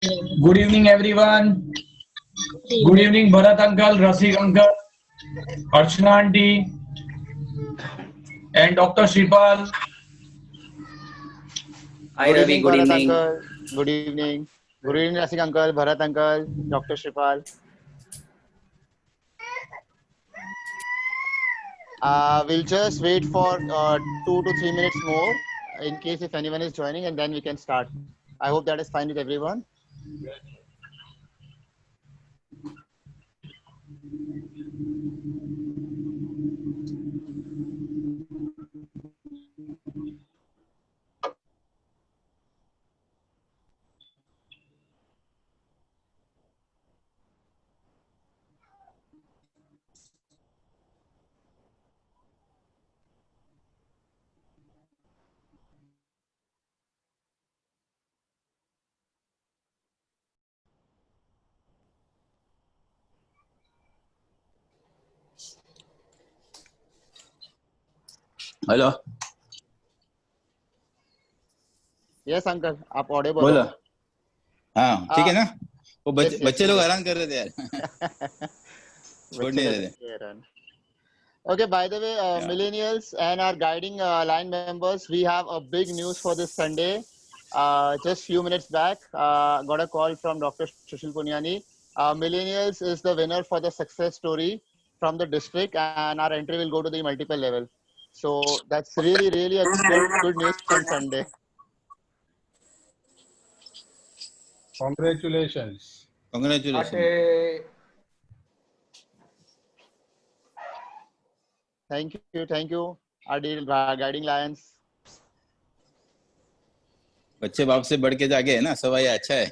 Good evening, everyone. Good evening, Bharat uncle, Rasik uncle, Archana auntie, and Dr. Shripal. Hi Good Ravi, evening, good Bharat evening. uncle. Good evening. Good evening, Rasik uncle, Bharat uncle, Dr. Shripal. We'll just wait for 2 to 3 minutes more in case if anyone is joining, and then we can start. I hope that is fine with everyone. Hello Yes, uncle. आप audible बोलो हो? हाँ ठीक है ना वो Yes, yes, बच्चे लोग yes. हैरान कर रहे थे यार छोड़ बच्चे नहीं लोग रहे थे here हैं. Okay, by the way, Yeah. millennials and our guiding line members, we have a big news for this Sunday. Just few minutes back, got a call from Dr. Sushil Punyani. Millennials is the winner for the success story from the district, and our entry will go to the multiple level. So that's really, really a good news on Sunday. Congratulations. Congratulations. Thank you, our guiding lions. बच्चे बाप से बढ़ के जागे है ना सवाई अच्छा है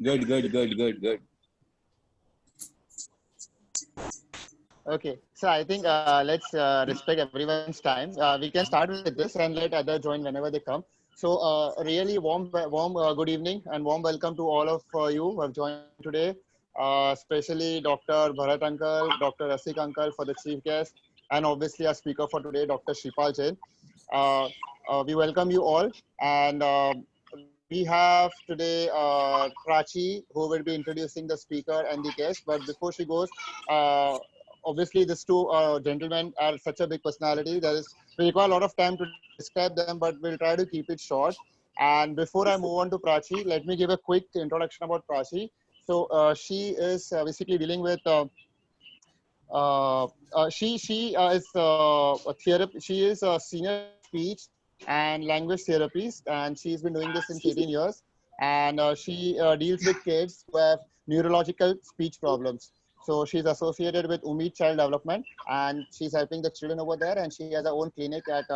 good good good good good Okay, so I think let's respect everyone's time. We can start with this and let others join whenever they come. So, really warm good evening and warm welcome to all of you who have joined today, especially Dr. Bharat uncle, Dr. Rasik uncle for the chief guest, and obviously our speaker for today, Dr. Shripal Jain. We welcome you all, and we have today Prachi who will be introducing the speaker and the guest. But before she goes, obviously these two gentlemen are such a big personality. We require a lot of time to describe them, but we'll try to keep it short. And before I move on to Prachi, let me give a quick introduction about Prachi. So she is basically dealing with she is a therapy. She is a senior speech and language therapist, and she's been doing this since 18 years. And she deals with kids who have neurological speech problems. So she's associated with Umid Child Development, and she's helping the children over there. And she has her own clinic at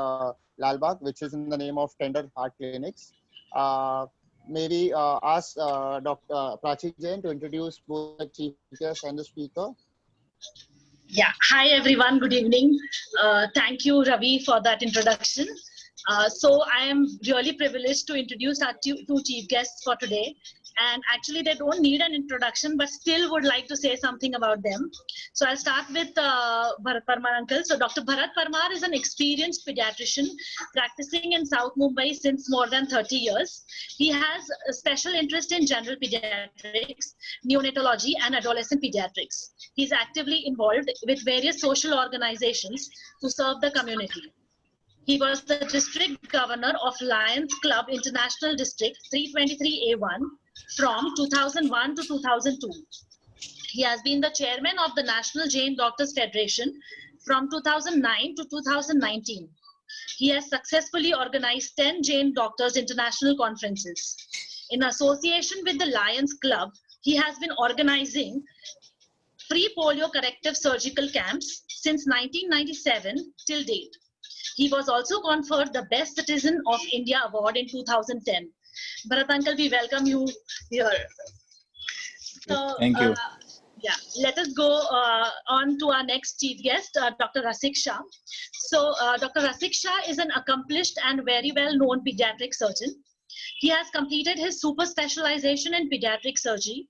Lalbagh, which is in the name of Tender Heart Clinics. Maybe ask Dr. Prachi Jain to introduce both the chief guest and the speaker. Yeah, hi everyone, good evening. Thank you, Ravi, for that introduction. So I am really privileged to introduce our two chief guests for today. And actually they don't need an introduction, but still would like to say something about them. So I'll start with Bharat Parmar uncle. So Dr. Bharat Parmar is an experienced pediatrician practicing in South Mumbai since more than 30 years. He has a special interest in general pediatrics, neonatology, and adolescent pediatrics. He's actively involved with various social organizations to serve the community. He was the district governor of Lions Club International District 323A1 from 2001 to 2002. He has been the chairman of the National Jain Doctors Federation from 2009 to 2019. He has successfully organized 10 Jain Doctors International Conferences. In association with the Lions Club, he has been organizing free polio corrective surgical camps since 1997 till date. He was also conferred the Best Citizen of India Award in 2010. Bharat uncle, we welcome you here. So, Thank you. yeah, let us go on to our next chief guest, Dr. Rasik Shah. So, Dr. Rasik Shah is an accomplished and very well-known pediatric surgeon. He has completed his super specialization in pediatric surgery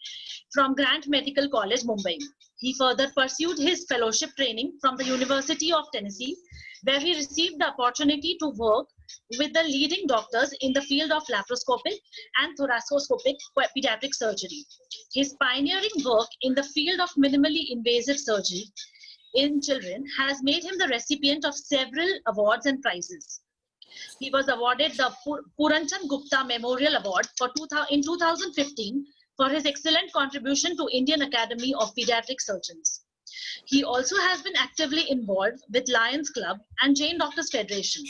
from Grant Medical College, Mumbai. He further pursued his fellowship training from the University of Tennessee, where he received the opportunity to work with the leading doctors in the field of laparoscopic and thoracoscopic pediatric surgery. His pioneering work in the field of minimally invasive surgery in children has made him the recipient of several awards and prizes. He was awarded the Puranchan Gupta Memorial Award in 2015 for his excellent contribution to Indian Academy of Pediatric Surgeons. He also has been actively involved with Lions Club and Jain Doctors Federation.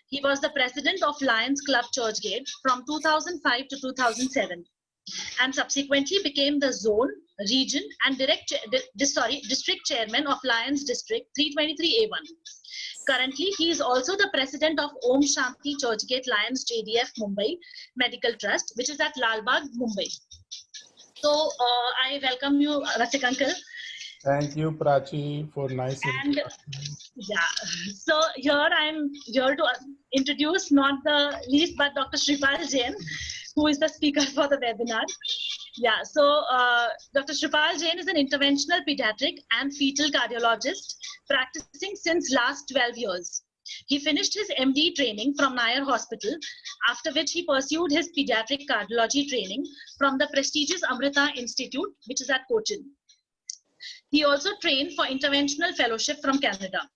He was the president of Lions Club Churchgate from 2005 to 2007 and subsequently became the zone, region and district chairman of Lions District 323A1. Currently, he is also the president of Om Shanti Churchgate Lions JDF Mumbai Medical Trust, which is at Lalbagh, Mumbai. So, I welcome you, Rasik Uncle. Thank you, Prachi, for nice And yeah, so here I'm here to introduce not the least but Dr. Shripal Jain, who is the speaker for the webinar. Yeah, so Dr. Shripal Jain is an interventional pediatric and fetal cardiologist practicing since last 12 years. He finished his MD training from Nair Hospital, after which he pursued his pediatric cardiology training from the prestigious Amrita Institute, which is at Cochin. He also trained for interventional fellowship from Canada.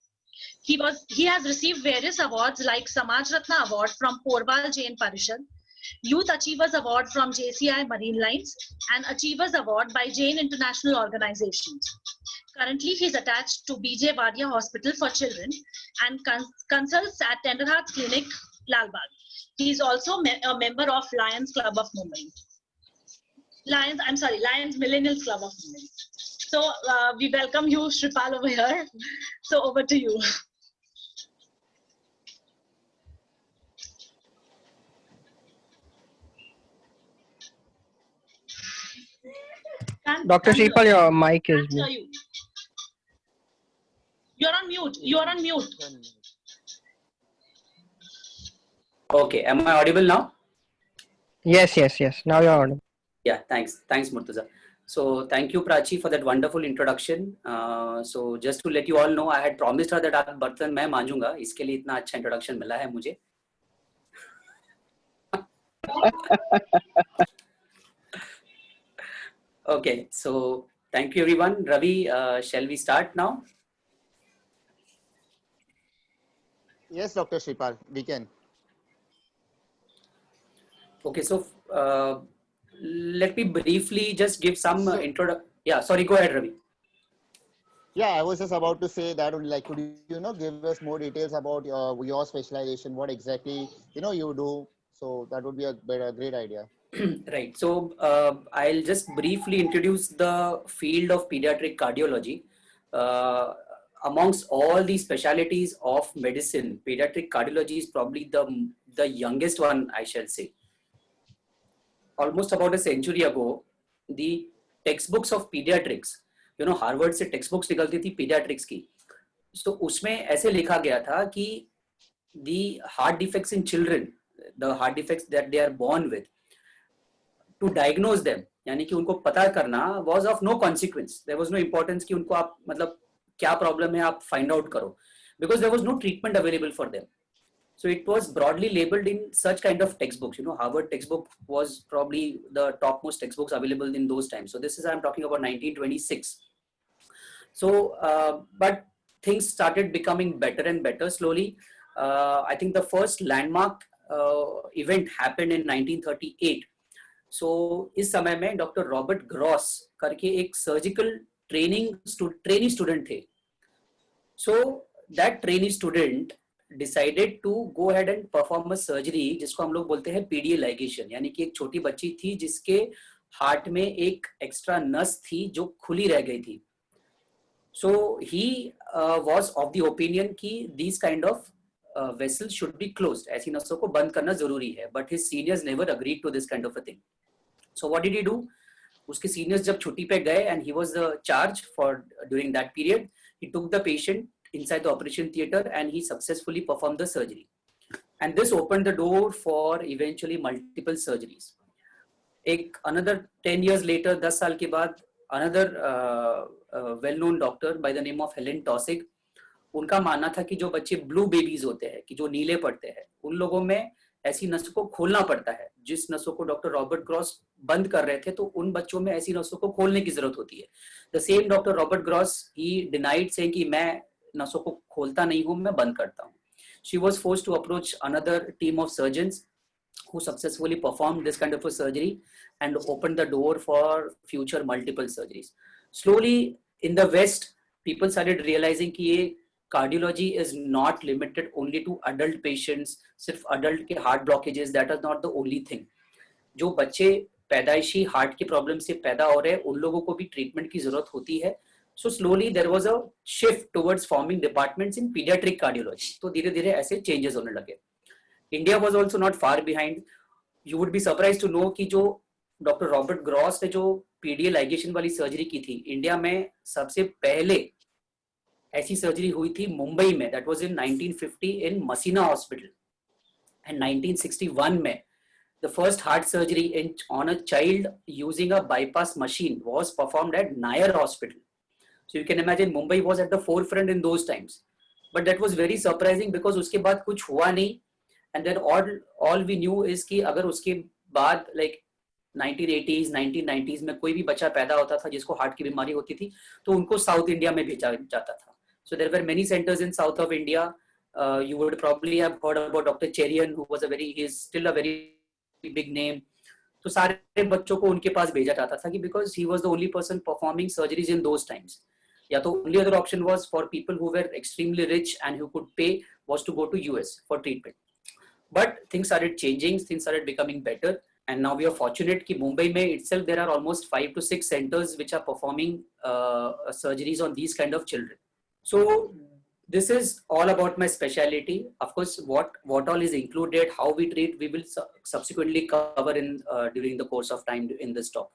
He has received various awards like Samaj Ratna Award from Porwal Jain Parishad, Youth Achievers Award from JCI Marine Lines, and Achievers Award by Jain International Organization. Currently, he is attached to BJ Wadia Hospital for Children and consults at Tenderheart Clinic, Lalbagh. He is also a member of Lions Club of Mumbai. Lions Millennials Club of Mumbai. So we welcome you, Shripal, over here. So over to you. Dr. Shripal, your mic is Can't hear you. You're on mute. You're on mute. Okay, am I audible now? Yes. Now you're on. Yeah, thanks, Murtaza. So thank you, Prachi, for that wonderful introduction. So just to let you all know, I had promised her that आप बर्तन मैं मांजूंगा, इसके लिए इतना अच्छा introduction मिला है मुझे. Okay, so thank you everyone. Ravi, shall we start now? Yes, Dr. Shripal, we can. Okay, so let me briefly just give some introduction. Yeah, sorry, go ahead, Ravi. Yeah, I was just about to say that. Like, could you give us more details about your specialization? What exactly you do? So that would be a great idea. Right. So I'll just briefly introduce the field of pediatric cardiology. Amongst all the specialties of medicine, pediatric cardiology is probably the youngest one, I shall say. Almost about a century ago, the textbooks of pediatrics, Harvard से text books निकलती थी paediatrics की, तो उसमें ऐसे लिखा गया था कि the heart defects in children, the heart defects that they are born with, to diagnose them, यानी कि उनको पता करना was of no consequence. There was no importance कि उनको आप मतलब क्या प्रॉब्लम है आप फाइंड आउट करो, because there was no treatment available for them. So it was broadly labeled in such kind of textbooks. Harvard textbook was probably the topmost textbooks available in those times. So this is, I'm talking about 1926. So, but things started becoming better and better slowly. I think the first landmark event happened in 1938. So इस समय में Dr. Robert Gross करके एक surgical trainee student थे. So that trainee student decided to go ahead and perform a surgery जिसको हम लोग बोलते हैं PDA ligation, यानी कि एक छोटी बच्ची थी जिसके हार्ट में एक एक्स्ट्रा नस थी जो खुली रह गई थी. So he was of the opinion कि these kind of vessels should be closed, ऐसी नसों को बंद करना जरूरी है. But his seniors never agreed to this kind of a thing. So what did he do? उसके seniors जब छुट्टी पे गए and he was the charge for during that period, he took the patient inside the operation theater and he successfully performed the surgery. And this opened the door for eventually multiple surgeries. Another 10 years later, 10 साल के बाद, another well-known doctor by the name of Helen Taussig, उनका मानना था कि जो बच्चे blue babies होते हैं, कि जो नीले पड़ते हैं, उन लोगों में ऐसी नसों को खोलना पड़ता है। जिस नसों को डॉक्टर रॉबर्ट ग्रॉस बंद कर रहे थे, तो उन बच्चों में ऐसी नसों को खोलने की जरूरत होती है। The same doctor Robert gross he denied से कि मैं नसों को खोलता नहीं हूं, मैं बंद करता हूं। She was forced to approach another team of surgeons who successfully performed this kind of a surgery and opened the door for future multiple surgeries. Slowly in the West, people started realizing कि ये cardiology is not limited only to adult patients, सिर्फ adult के heart blockages, that is not the only thing. जो बच्चे पैदाइशी heart की problem से पैदा हो रहे हैं, उन लोगों को भी ट्रीटमेंट की जरूरत होती है। So slowly there was a shift towards forming departments in pediatric cardiology. तो धीरे धीरे ऐसे changes होने लगे। India was also not far behind. You would be surprised to know कि जो डॉक्टर रॉबर्ट ग्रॉस ने जो पीडीए लाइगेशन वाली सर्जरी की थी, इंडिया में सबसे पहले ऐसी सर्जरी हुई थी मुंबई में। That was in 1950 in Masina Hospital. And 1961 में the first heart surgery on a child using a bypass machine was performed at Nair Hospital. So you can imagine Mumbai was at the forefront in those times, but that was very surprising because उसके बाद कुछ हुआ नहीं, and then all we knew is कि अगर उसके बाद like 1980s 1990s में कोई भी बच्चा पैदा होता था जिसको हार्ट की बीमारी होती थी, तो उनको साउथ इंडिया में भेजा जाता था। So there were many centers in south of India. You would probably have heard about Dr. Cherian, who was he is still a very big name. तो सारे बच्चों को उनके पास भेजा जाता था कि because he was the only person performing surgeries in those times. या तो only other option was for people who were extremely rich and who could pay was to go to US for treatment. But things started changing, things started becoming better, and now we are fortunate कि मुंबई में itself there are almost 5 to 6 centers which are performing surgeries on these kind of children. So this is all about my specialty. Of course, what all is included, how we treat, we will subsequently cover in during the course of time in this talk.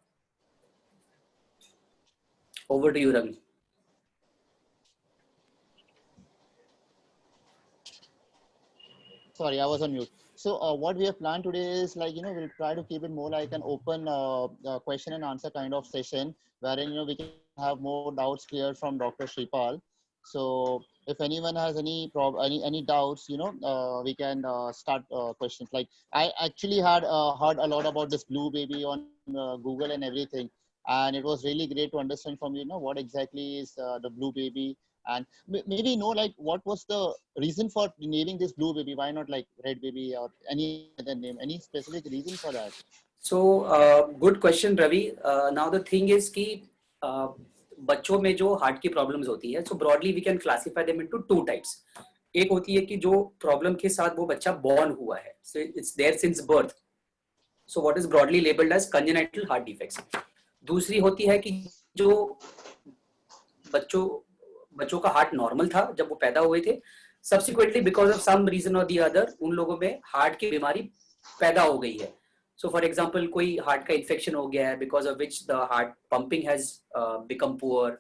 Over to you, Ravi. Sorry, I was on mute. So what we have planned today is like, we'll try to keep it more like an open question and answer kind of session, wherein, we can have more doubts cleared from Dr. Shripal. So if anyone has any doubts, we can start questions. Like I actually had heard a lot about this blue baby on Google and everything. And it was really great to understand from you, what exactly is the blue baby, and maybe like what was the reason for naming this blue baby? Why not like red baby or any other name? Any specific reason for that? So good question, Ravi. Now the thing is कि बच्चों में जो heart की problems होती है, so broadly we can classify them into two types. एक होती है कि जो प्रॉब्लम के साथ वो बच्चा born हुआ है, so it's there since birth. So what is broadly labeled as congenital heart defects. दूसरी होती है कि जो बच्चों का हार्ट नॉर्मल था जब वो पैदा हुए थे, subsequently because of some reason और दी अदर उन लोगों में हार्ट की बीमारी पैदा हो गई है। सो फॉर एग्जांपल कोई हार्ट का इन्फेक्शन हो गया है because of which the heart pumping has become poor,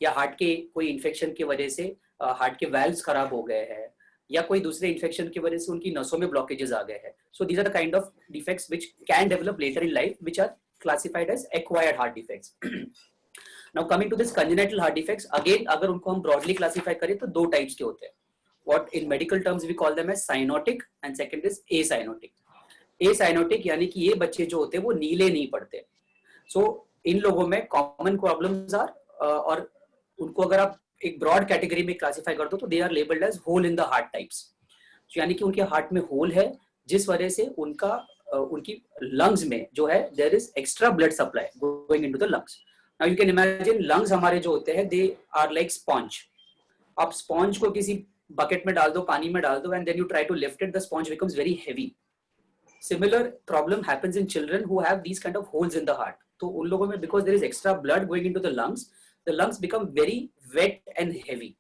या हार्ट के कोई इन्फेक्शन की वजह से हार्ट के वाल्व्स खराब हो गए हैं, या कोई दूसरे इन्फेक्शन की वजह से उनकी नसों में ब्लॉकेजेस आ गए हैं। So these are the kind of defects which can develop later in life which are classified as acquired heart defects. Now coming to this congenital heart defects, again अगर उनको हम broadly classify करें तो दो types के होते हैं. What in medical terms we call them as cyanotic and second is acyanotic. Acyanotic यानी कि ये बच्चे जो होते हैं वो नीले नहीं पड़ते. So इन लोगों में common problems are और उनको अगर आप एक broad category में classify कर दो तो they are labeled as hole in the heart types. So यानी कि उनके heart में hole है जिस वजह से उनकी लंग्स में जो है there is extra blood supply going into the lungs. Now you can imagine lungs हमारे जो होते हैं दे आर लाइक स्पॉन्ज। आप स्पॉन्ज को किसी बकेट में डाल दो, पानी में डाल दो, and then you try to lift it, the sponge becomes very heavy. Similar problem happens in children who have these kind of holes in the heart. तो उन लोगों में because there is extra blood going into the lungs become very wet and heavy.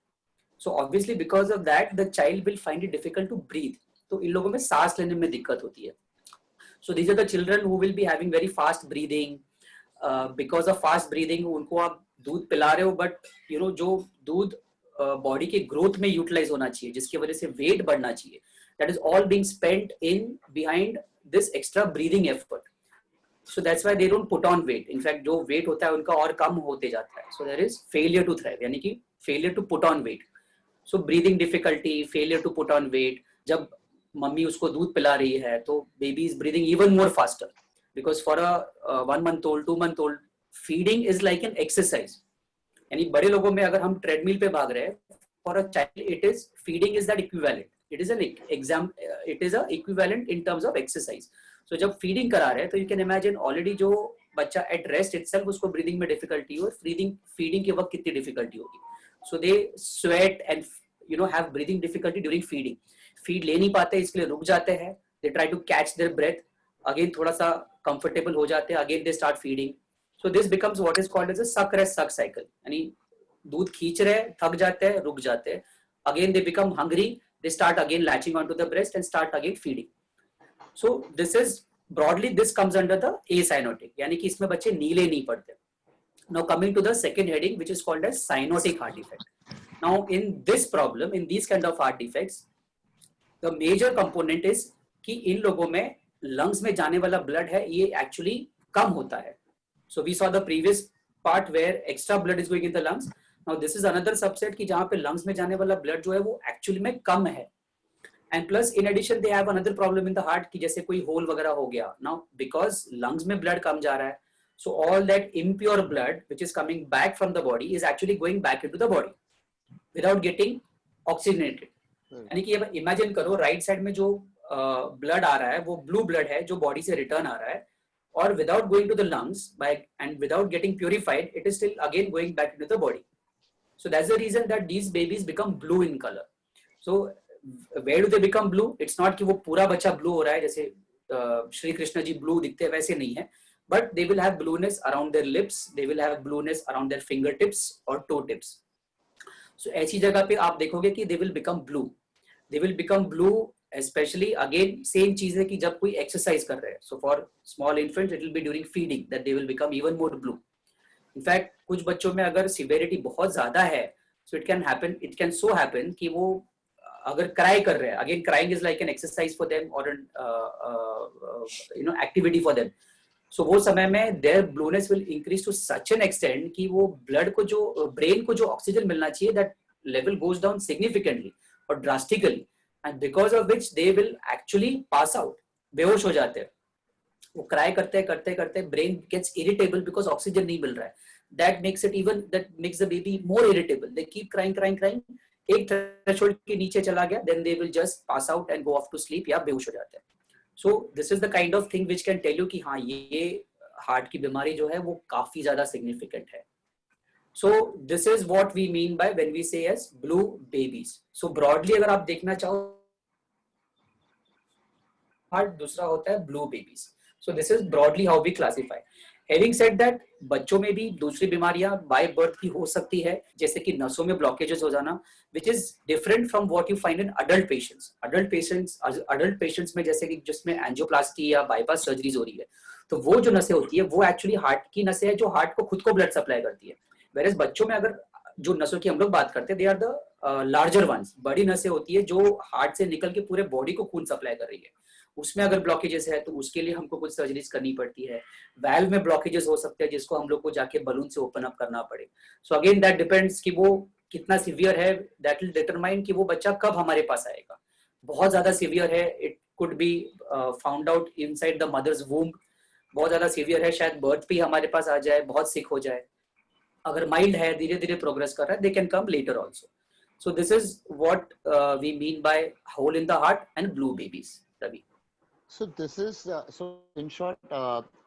So obviously because of that the child will find it difficult to breathe. तो इन लोगों में सांस लेने में दिक्कत होती है। So these are the children who will be having very fast breathing. Because of fast breathing, उनको आप दूध पिला रहे हो, but जो दूध बॉडी के ग्रोथ में यूटिलाइज होना चाहिए, जिसकी वजह से वेट बढ़ना चाहिए, that is all being spent in behind this extra breathing effort. So that's why they don't put on weight. In fact, जो weight होता है उनका और कम होते जाता है. So there is failure to thrive, यानी कि failure to put on weight. So breathing difficulty, failure to put on weight, जब मम्मी उसको दूध पिला रही है तो baby is breathing even more faster because for a 1 month old 2 month old feeding is like an exercise. यानी बड़े लोगों में अगर हम ट्रेडमिल पे भाग रहे हैं, for a child it is feeding is that equivalent, it is an exam, it is a equivalent in terms of exercise. So जब फीडिंग करा रहे हैं तो यू कैन इमेजिन ऑलरेडी जो बच्चा एट रेस्ट इटसेल्फ उसको ब्रीदिंग में difficulty हो, फीडिंग के वक्त कितनी डिफिकल्टी होगी। So they sweat and have breathing difficulty during feeding, feed ले नहीं पाते इसके लिए रुक जाते हैं, they try to catch their breath, again थोड़ा सा कंफर्टेबल हो जाते हैं, again they start feeding. So this becomes what is called as a suck rest सक साइकिल, यानी दूध खींच रहे, थक जाते हैं, रुक जाते हैं, again they become hungry, they start again latching on to the breast and start again feeding. So this is broadly this comes under the acyanotic, यानी कि इसमें बच्चे नीले नहीं पड़ते। Now coming to the second heading which is called as cyanotic heart defect. Now in this problem, in these kind of heart defects, the major component is कि इन लोगों में lungs में जाने वाला blood है ये actually कम होता है। So we saw the previous part where extra blood is going in the lungs. Now this is another subset कि जहाँ पे lungs में जाने वाला blood जो है वो actually में कम है। And plus in addition they have another problem in the heart कि जैसे कोई होल वगैरह हो गया। Now because lungs में blood कम जा रहा है, so all that impure blood which is coming back from the body is actually going back into the body without getting oxygenated. यानी कि अब इमेजिन करो राइट साइड में जो ब्लड आ रहा है वो ब्लू ब्लड है जो बॉडी से रिटर्न आ रहा है, और without going to the lungs by and without getting purified it is still again going back into the body. So that's the reason that these babies become blue in color. So where do they become blue? It's not कि वो पूरा बच्चा blue हो रहा है जैसे Shri Krishna ji blue दिखते हैं, वैसे नहीं है, but they will have blueness around their lips, they will have blueness around their fingertips or toe tips. So ऐसी जगह पे आप देखोगे कि they will become blue. They will become blue especially again same चीज है कि जब कोई exercise कर रहे हैं. So for small infants it will be during feeding that they will become even more blue. In fact कुछ बच्चों में अगर severity बहुत ज्यादा है, so it can so happen कि वो अगर क्राई कर रहे हैं, again crying is like an exercise for them और एक्टिविटी फॉर देम, सो वो समय में their blueness will increase to such an extent कि वो ब्लड को जो ब्रेन को जो ऑक्सीजन मिलना चाहिए that level goes down significantly और drastically, and because of which they will actually pass out, बेहोश हो जाते हैं। वो क्राई करते करते brain gets irritable because oxygen नहीं मिल रहा है, that makes the baby more irritable, they keep crying, एक थ्रेशोल्ड के नीचे चला गया then they will just pass out and go off to sleep या बेहोश हो जाते हैं। So this is the kind of thing which can tell you कि हाँ ये हार्ट की बीमारी जो है वो काफी ज्यादा सिग्निफिकेंट है। So this is what we mean by when we say as blue babies. So broadly अगर आप देखना चाहो हार्ट, दूसरा होता है blue babies. So this is broadly how we classify. Having said that, बच्चों में भी दूसरी बीमारियां बाय बर्थ की हो सकती है, जैसे कि नसों में ब्लॉकेजेस हो जाना, which is different from what you find in adult patients. Adult patients में जैसे कि जिसमें एंजियोप्लास्टी या बाईपास सर्जरीज हो रही है, तो वो जो नसें होती है वो एक्चुअली हार्ट की नसें है जो हार्ट को खुद को ब्लड सप्लाई करती है। Whereas बच्चों में अगर जो नसों की हम लोग बात करते हैं, they are the larger ones, बड़ी नसें होती है जो हार्ट से निकल के पूरे बॉडी को खून सप्लाई कर रही है। उसमें अगर ब्लॉकेजेस है तो उसके लिए हमको कुछ सर्जरीज करनी पड़ती है। वैल्व में ब्लॉकेजेस हो सकते हैं जिसको हम लोग को जाके बलून से ओपन अप करना पड़े। सो अगेन दैट डिपेंड्स कि वो कितना सीवियर है, दैट विल डिटरमाइन कि वो बच्चा कब हमारे पास आएगा। बहुत ज्यादा सीवियर है, it could be found out inside the mother's womb. बहुत ज्यादा सीवियर है, शायद बर्थ पे हमारे पास आ जाए, बहुत सिक हो जाए। अगर माइल्ड है, धीरे धीरे प्रोग्रेस कर रहा है, they can come later also. So this is what we mean by hole in the heart and blue babies. Ravi, So this is so in short,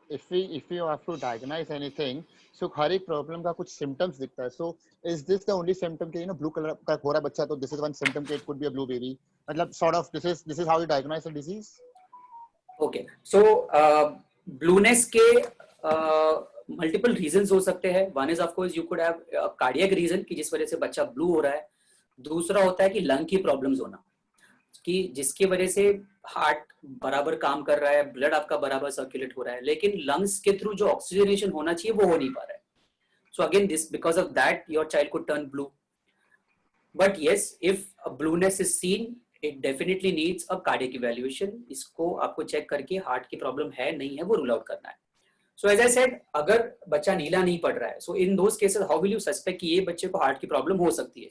if we have to diagnose anything, so हर एक problem का कुछ symptoms दिखता है। So is this the only symptom कि blue color का हो रहा बच्चा, तो this is one symptom कि it could be a blue baby, मतलब sort of this is how you diagnose a disease? Okay, so blueness के multiple reasons हो सकते हैं। One is of course you could have a cardiac reason कि जिस वजह से बच्चा blue हो रहा है। दूसरा होता है कि लंग की प्रॉब्लम्स होना, कि जिसकी वजह से हार्ट बराबर काम कर रहा है, ब्लड आपका बराबर सर्कुलेट हो रहा है, लेकिन लंग्स के थ्रू जो ऑक्सीजनेशन होना चाहिए वो हो नहीं पा रहा है। So again this because of that your child could turn blue. But yes, if a blueness is seen, it definitely needs a cardiac evaluation. इसको आपको चेक करके हार्ट की प्रॉब्लम है नहीं है वो रूल आउट करना है। सो एज आई सेड, अगर बच्चा नीला नहीं पड़ रहा है, so in those cases how will you suspect कि ये बच्चे को हार्ट की प्रॉब्लम हो सकती है।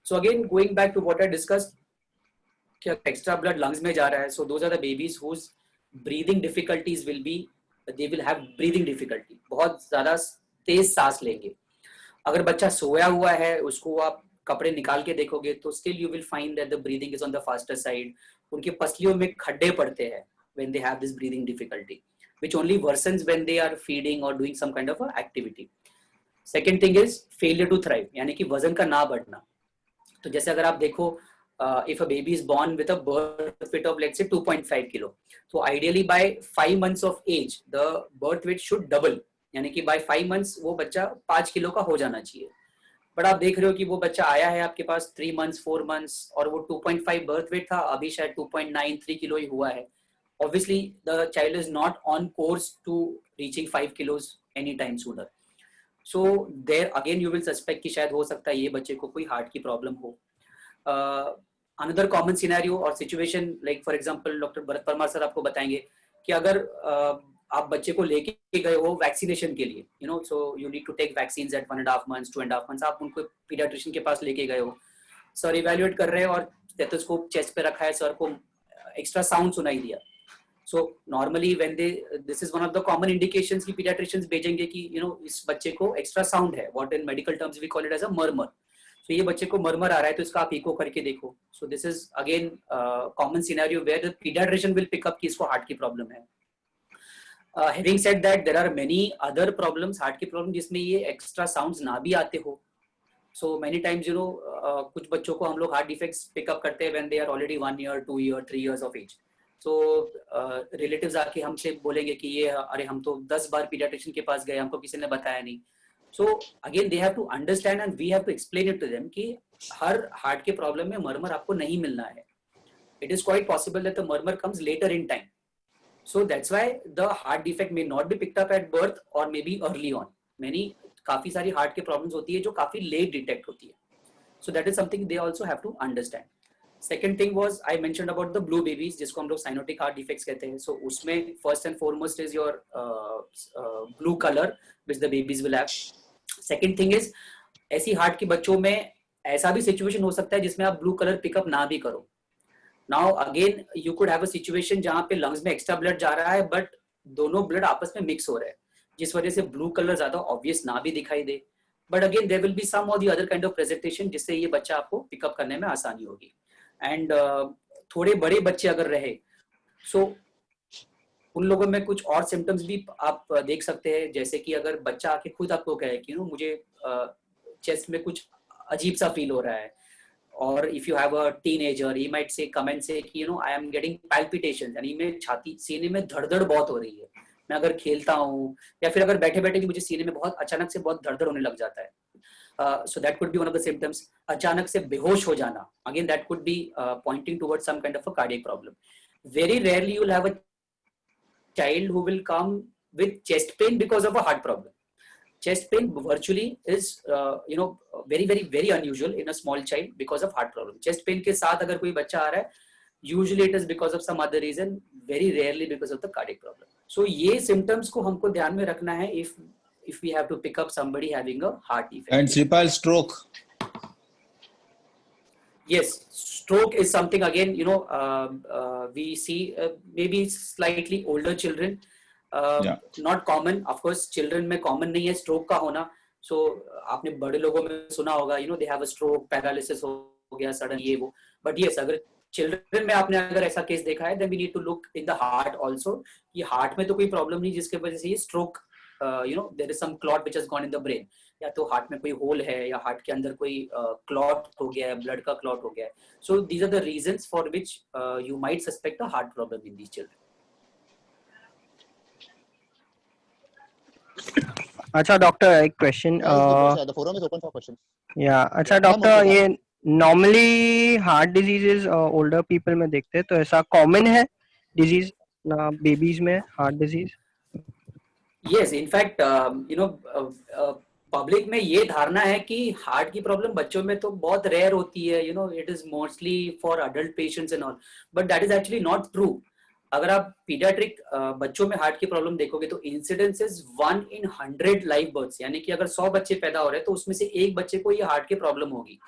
So again, going back to what I discussed, कि extra blood lungs में जा रहा है, so those are the babies whose breathing difficulties will be, they will have breathing difficulty, बहुत ज़्यादा तेज सांस लेंगे. अगर बच्चा सोया हुआ है, उसको आप कपड़े निकाल के देखोगे तो still you will find that the breathing is on the faster side. उनके पसलियों में खड्डे पड़ते हैं when they have this breathing difficulty, which only worsens when they are feeding or doing some kind of a activity. Second thing is failure to thrive, यानी कि वजन का ना बढ़ना. तो जैसे अगर आप देखो, if a baby is born with a birth weight of let's say 2.5 kilo, so ideally by 5 months of age the birth weight should double, यानी कि by 5 months वो बच्चा 5 किलो का हो जाना चाहिए. बट आप देख रहे हो कि वो बच्चा आया है आपके पास 3 months 4 months और वो 2.5 बर्थ वेट था, अभी शायद 2.9 3 किलो ही हुआ है. Obviously the child is not on course to reaching 5 kilos anytime sooner. So there again you will suspect कि शायद हो सकता है ये बच्चे को कोई हार्ट की प्रॉब्लम हो. Another common scenario or situation, like for example doctor Bharat Parmar sir आपको बताएंगे कि अगर आप बच्चे को लेके गए हो वैक्सीनेशन के लिए, you know, so you need to take vaccines at 1.5 months 2.5 months, आप उनको पीडियाट्रिशियन के पास लेके गए हो, सर इवैल्यूएट कर रहे हैं और स्टेथोस्कोप चेस्ट पे रखा है, सर को एक्स्ट्रा साउंड सुनाई दिया. So normally when this is one of the common indications कि pediatricians भेजेंगे कि you know इस बच्चे को extra sound है, what in medical terms we call it as a murmur. So ये बच्चे को murmur आ रहा है तो इसका आप echo करके देखो. So this is again common scenario where the pediatrician will pick up कि इसको heart की problem है. Having said that, there are many other problems, heart की problem जिसमें ये extra sounds ना भी आते हो. So many times you know कुछ बच्चों को हम लोग heart defects pick up करते हैं when they are already 1 year 2 year 3 years of age. तो रिलेटिव्स आके हमसे बोलेंगे कि ये अरे हम तो 10 बार पीडियाट्रिशियन के पास गए, हमको किसी ने बताया नहीं. So again they have to understand and we have to explain it to them कि हर हार्ट के प्रॉब्लम में मर्मर आपको नहीं मिलना है. It is quite possible that the murmur comes later in time. So that's why the heart defect may not be picked up at birth और may B early on. काफी सारी heart के problems होती है जो काफी लेट डिटेक्ट होती है. So that is something they also have to understand. Second thing was I mentioned about the blue babies जिसको हम लोग cyanotic heart defects कहते हैं. So उसमें first and foremost is your blue color which the babies will have. Second thing is ऐसी heart के बच्चों में ऐसा भी situation हो सकता है जिसमें आप blue color pick up ना भी करो. Now again you could have a situation जहाँ पे lungs में extra blood जा रहा है but दोनों blood आपस में mix हो रहे हैं जिस वजह से blue color ज़्यादा obvious ना भी दिखाई दे. But again there will be some or the other kind of presentation जिससे ये बच्चा आपको pick up करने में आसानी होगी. एंड थोड़े बड़े बच्चे अगर रहे सो उन लोगों में कुछ और सिम्टम्स भी आप देख सकते हैं, जैसे कि अगर बच्चा आके खुद आपको कहे कि नो मुझे चेस्ट में कुछ अजीब सा फील हो रहा है, और if you have a teenager he might say comment से कि you know I am getting palpitations, यानी मैं छाती सीने में धड़धड़ बहुत हो रही है, मैं अगर खेलता हूँ या फिर अगर बैठे बैठे भी मुझे सीने में बहुत अचानक से बहुत धड़धड़ होने लग जाता है. So that could be one of the symptoms. अचानक से बेहोश हो जाना, again that could be pointing towards some kind of a cardiac problem. Very rarely you will have a child who will come with chest pain because of a heart problem. Chest pain virtually is you know very very very unusual in a small child because of heart problem. Chest pain के साथ अगर कोई बच्चा आ रहा है, usually it is because of some other reason, very rarely because of the cardiac problem. So ये symptoms को हमको ध्यान में रखना है if we have to pick up somebody having a heart defect. And Sripal, stroke. Yes, stroke is something again, you know, we see maybe slightly older children, not common. Of course, children में common नहीं है stroke का होना. So आपने बड़े लोगों में सुना होगा, you know, they have a stroke, paralysis हो गया, sudden ये वो. But yes, अगर children में आपने अगर ऐसा केस देखा है, then we need to look in the heart also. कि heart में तो कोई problem नहीं जिसके वजह से ये stroke you know there is some clot which has gone in the brain, या तो हार्ट में कोई होल है या हार्ट के अंदर कोई क्लॉट हो गया है, ब्लड का क्लॉट हो गया है. So these are the reasons for which you might suspect a heart problem in these children. अच्छा डॉक्टर, एक question. The forum is open for questions. या अच्छा डॉक्टर, ये normally heart diseases older people में देखते हैं, तो ऐसा कॉमन है डिजीज ना बेबीज में heart disease? Yes, in fact, you know, public में ये धारणा है कि हार्ट की प्रॉब्लम बच्चों में तो बहुत रेयर होती है, you know, it is mostly for adult patients and all, but that is actually not true. अगर आप पीडियाट्रिक बच्चों में हार्ट की प्रॉब्लम देखोगे तो incidence is 1 in 100 live births, यानी कि अगर 100 बच्चे पैदा हो रहे हैं तो उसमें से एक बच्चे को ये हार्ट की प्रॉब्लम होगी.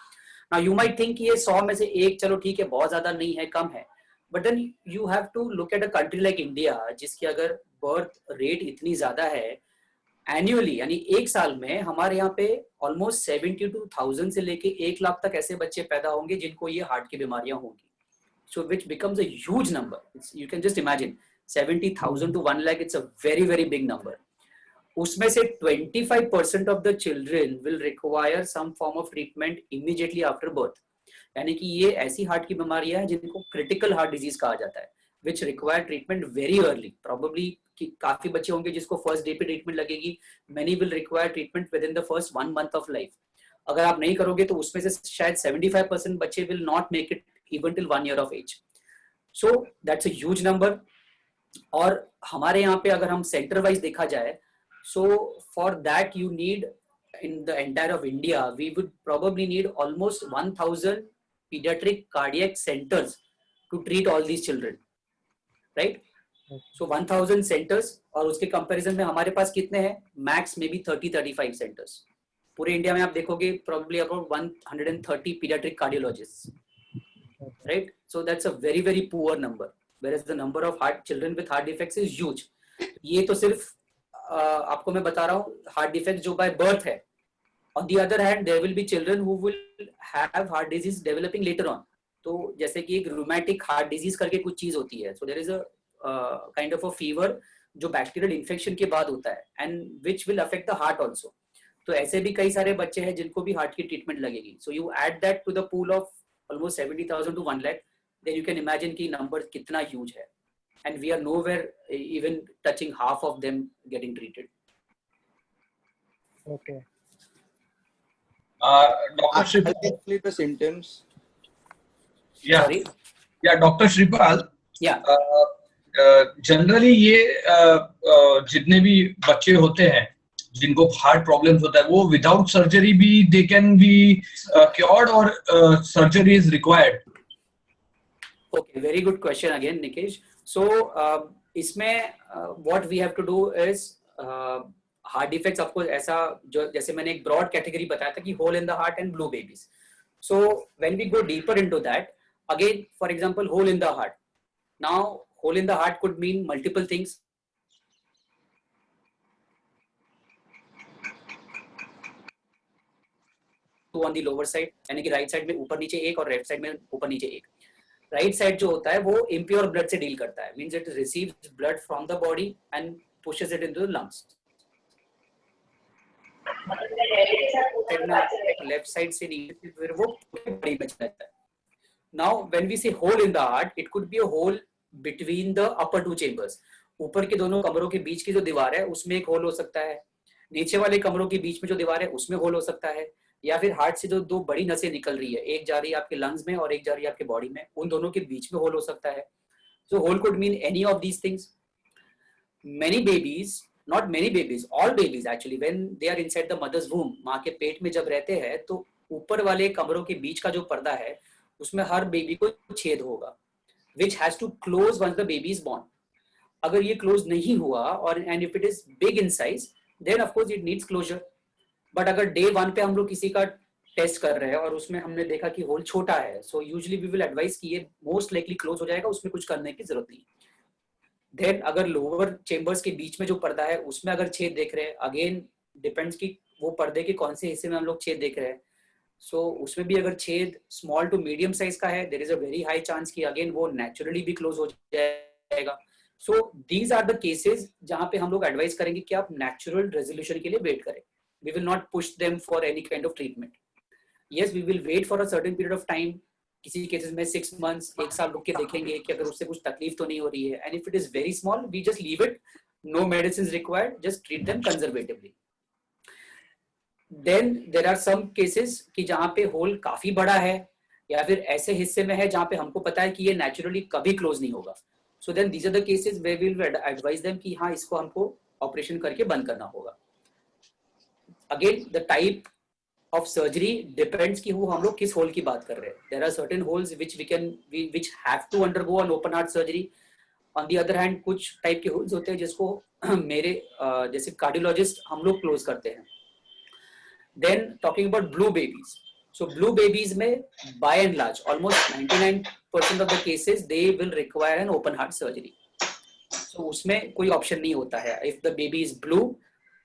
Now you might think ये 100 में से एक, चलो ठीक है, बहुत ज्यादा नहीं है, कम है, but then you have to look at a country like India जिसकी अगर बर्थ रेट इतनी ज्यादा है एनुअली, यानी एक साल में हमारे यहाँ पे ऑलमोस्ट 72,000 से लेके 1 लाख तक ऐसे बच्चे पैदा होंगे जिनको ये हार्ट की बीमारियां होंगी. So which becomes a huge number. You can just imagine 70,000 to 1 lakh. It's a very, very big number. उसमें से 25% of the children will require some form of treatment immediately after birth. यानी कि ये ऐसी heart की बीमारियां हैं जिनको critical heart disease कहा जाता है, which require treatment very early. Probably कि काफी बच्चे होंगे जिसको first day पे treatment लगेगी. Many will require treatment within the first 1 month of life. अगर आप नहीं करोगे तो उसमें से शायद 75% बच्चे will not make it even till 1 year of age. So that's a huge number. और हमारे यहाँ पे अगर हम सेंटर वाइज देखा जाए, so for that you need, in the entire of India, we would probably need almost 1,000 pediatric cardiac centers to treat all these children, right? So 1,000 centers, और उसके कंपैरिजन में हमारे पास कितने हैं? मैक्स में भी 30-35 centers. पूरे इंडिया में आप देखोगे probably about 130 pediatric cardiologists. Right, so that's a very, very poor number, whereas the number of children with heart defects is huge. ये तो सिर्फ आपको मैं बता रहा हूँ heart defects जो by birth है. On the other hand, there will be children who will have heart disease developing later on. तो जैसे कि एक rheumatic heart disease करके कुछ चीज होती है. So there is a kind of a fever जो bacterial infection के बाद होता है, and which will affect the heart also. तो ऐसे भी कई सारे बच्चे हैं जिनको भी heart की treatment लगेगी. So you add that to the pool of almost 70,000 to 1 lakh, then you can imagine कि number कितना huge है, and we are nowhere even touching half of them getting treated. Okay. Dr. Shripal. Actually, the symptoms. Yeah. Sorry. Yeah, Dr. Shripal. Yeah. Generally ये जितने भी बच्चे होते हैं जिनको हार्ट प्रॉब्लम्स होता है, वो विदाउट सर्जरी भी दे कैन बी क्योर्ड और surgery is required? Okay, very good question again, Nikesh. So इसमें what we have to do is heart defects आपको ऐसा जो जैसे मैंने एक broad category बताया था कि hole in the heart and blue babies. So when we go deeper into that, again for example hole in the heart. Now hole in the heart could mean multiple things. Two on the lower side, यानी कि right side में ऊपर नीचे एक और left side में ऊपर नीचे एक. राइट साइड जो होता है वो इम्प्योर ब्लड से डील करता है, means it receives blood from the body and pushes it into the lungs. Left side से नीचे फिर वो बॉडी में जाता है. Now when we say hole in the heart, it could be a hole between the upper two chambers. ऊपर के दोनों कमरों के बीच की जो दीवार है उसमें एक होल हो सकता है, नीचे वाले कमरों के बीच में जो दीवार है उसमें होल हो सकता है, या फिर हार्ट से जो दो बड़ी नसें निकल रही है, एक जा रही है आपके लंग्स में और एक जा रही है आपके बॉडी में, उन दोनों के बीच में होल हो सकता है. So hole could mean any of these things. Many babies, not many babies, all babies actually when they are inside the mother's womb, माँ के पेट में जब रहते हैं तो ऊपर वाले कमरों के बीच का जो पर्दा है उसमें हर बेबी को छेद होगा, which has to close once the baby is born. अगर ये क्लोज नहीं हुआ और and if it is big in size, then of course it needs closure. But अगर डे 1 पे हम लोग किसी का टेस्ट कर रहे हैं और उसमें हमने देखा कि होल छोटा है, so usually we will advise कि ये मोस्ट लाइकली क्लोज हो जाएगा, उसमें कुछ करने की जरूरत नहीं. देन अगर लोअर चेंबर्स के बीच में जो पर्दा है उसमें अगर छेद देख रहे हैं, अगेन डिपेंड्स कि वो पर्दे के कौन से हिस्से में हम लोग छेद देख रहे हैं. सो उसमें भी अगर छेद स्मॉल टू मीडियम साइज का है, there is a very high chance कि अगेन वो नेचुरली भी क्लोज हो जाएगा. So these are the cases जहां पे हम लोग एडवाइस करेंगे कि आप नेचुरल रेजोल्यूशन के लिए वेट करें. We will not push them for any kind of treatment. Yes, we will wait for a certain period of time. किसी केसेस में 6 months, 1 साल रुक के देखेंगे कि अगर उससे कुछ तकलीफ तो नहीं हो रही है. And if it is very small, we just leave it. No medicines required. Just treat them conservatively. Then there are some cases कि जहाँ पे होल काफी बड़ा है या फिर ऐसे हिस्से में है जहाँ पे हमको पता है कि ये naturally कभी close नहीं होगा. So then these are the cases where we will advise them कि हाँ इसको हमको ऑपरेशन करके बंद करना होगा. Again, the type of surgery depends कि वो हम लोग किस होल की बात कर रहे हैं. There are certain holes which have to undergo an open heart surgery. On the other hand, कुछ टाइप के होल्स होते हैं जिसको मेरे जैसे कार्डियोलॉजिस्ट हम लोग क्लोज करते हैं. Then talking about blue babies. So blue babies में by and large almost 99% of the cases they will require an open heart surgery. So उसमें कोई option नहीं होता है. If the baby is blue,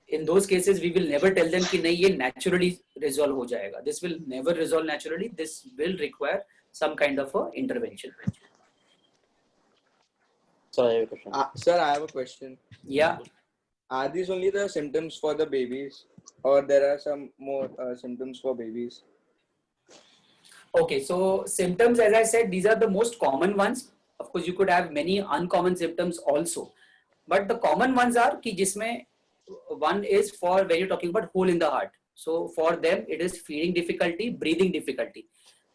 in those cases we will never tell them कि नहीं ये naturally resolve हो जाएगा. This will never resolve naturally. This will require some kind of a intervention. So I have a question. Sir, I have a question. Yeah. Are these only the symptoms for the babies, or there are some more symptoms for babies? Okay, so symptoms, as I said, these are the most common ones. Of course, you could have many uncommon symptoms also, but the common ones are कि जिसमें one is for when you're talking about hole in the heart. So for them, it is feeding difficulty, breathing difficulty.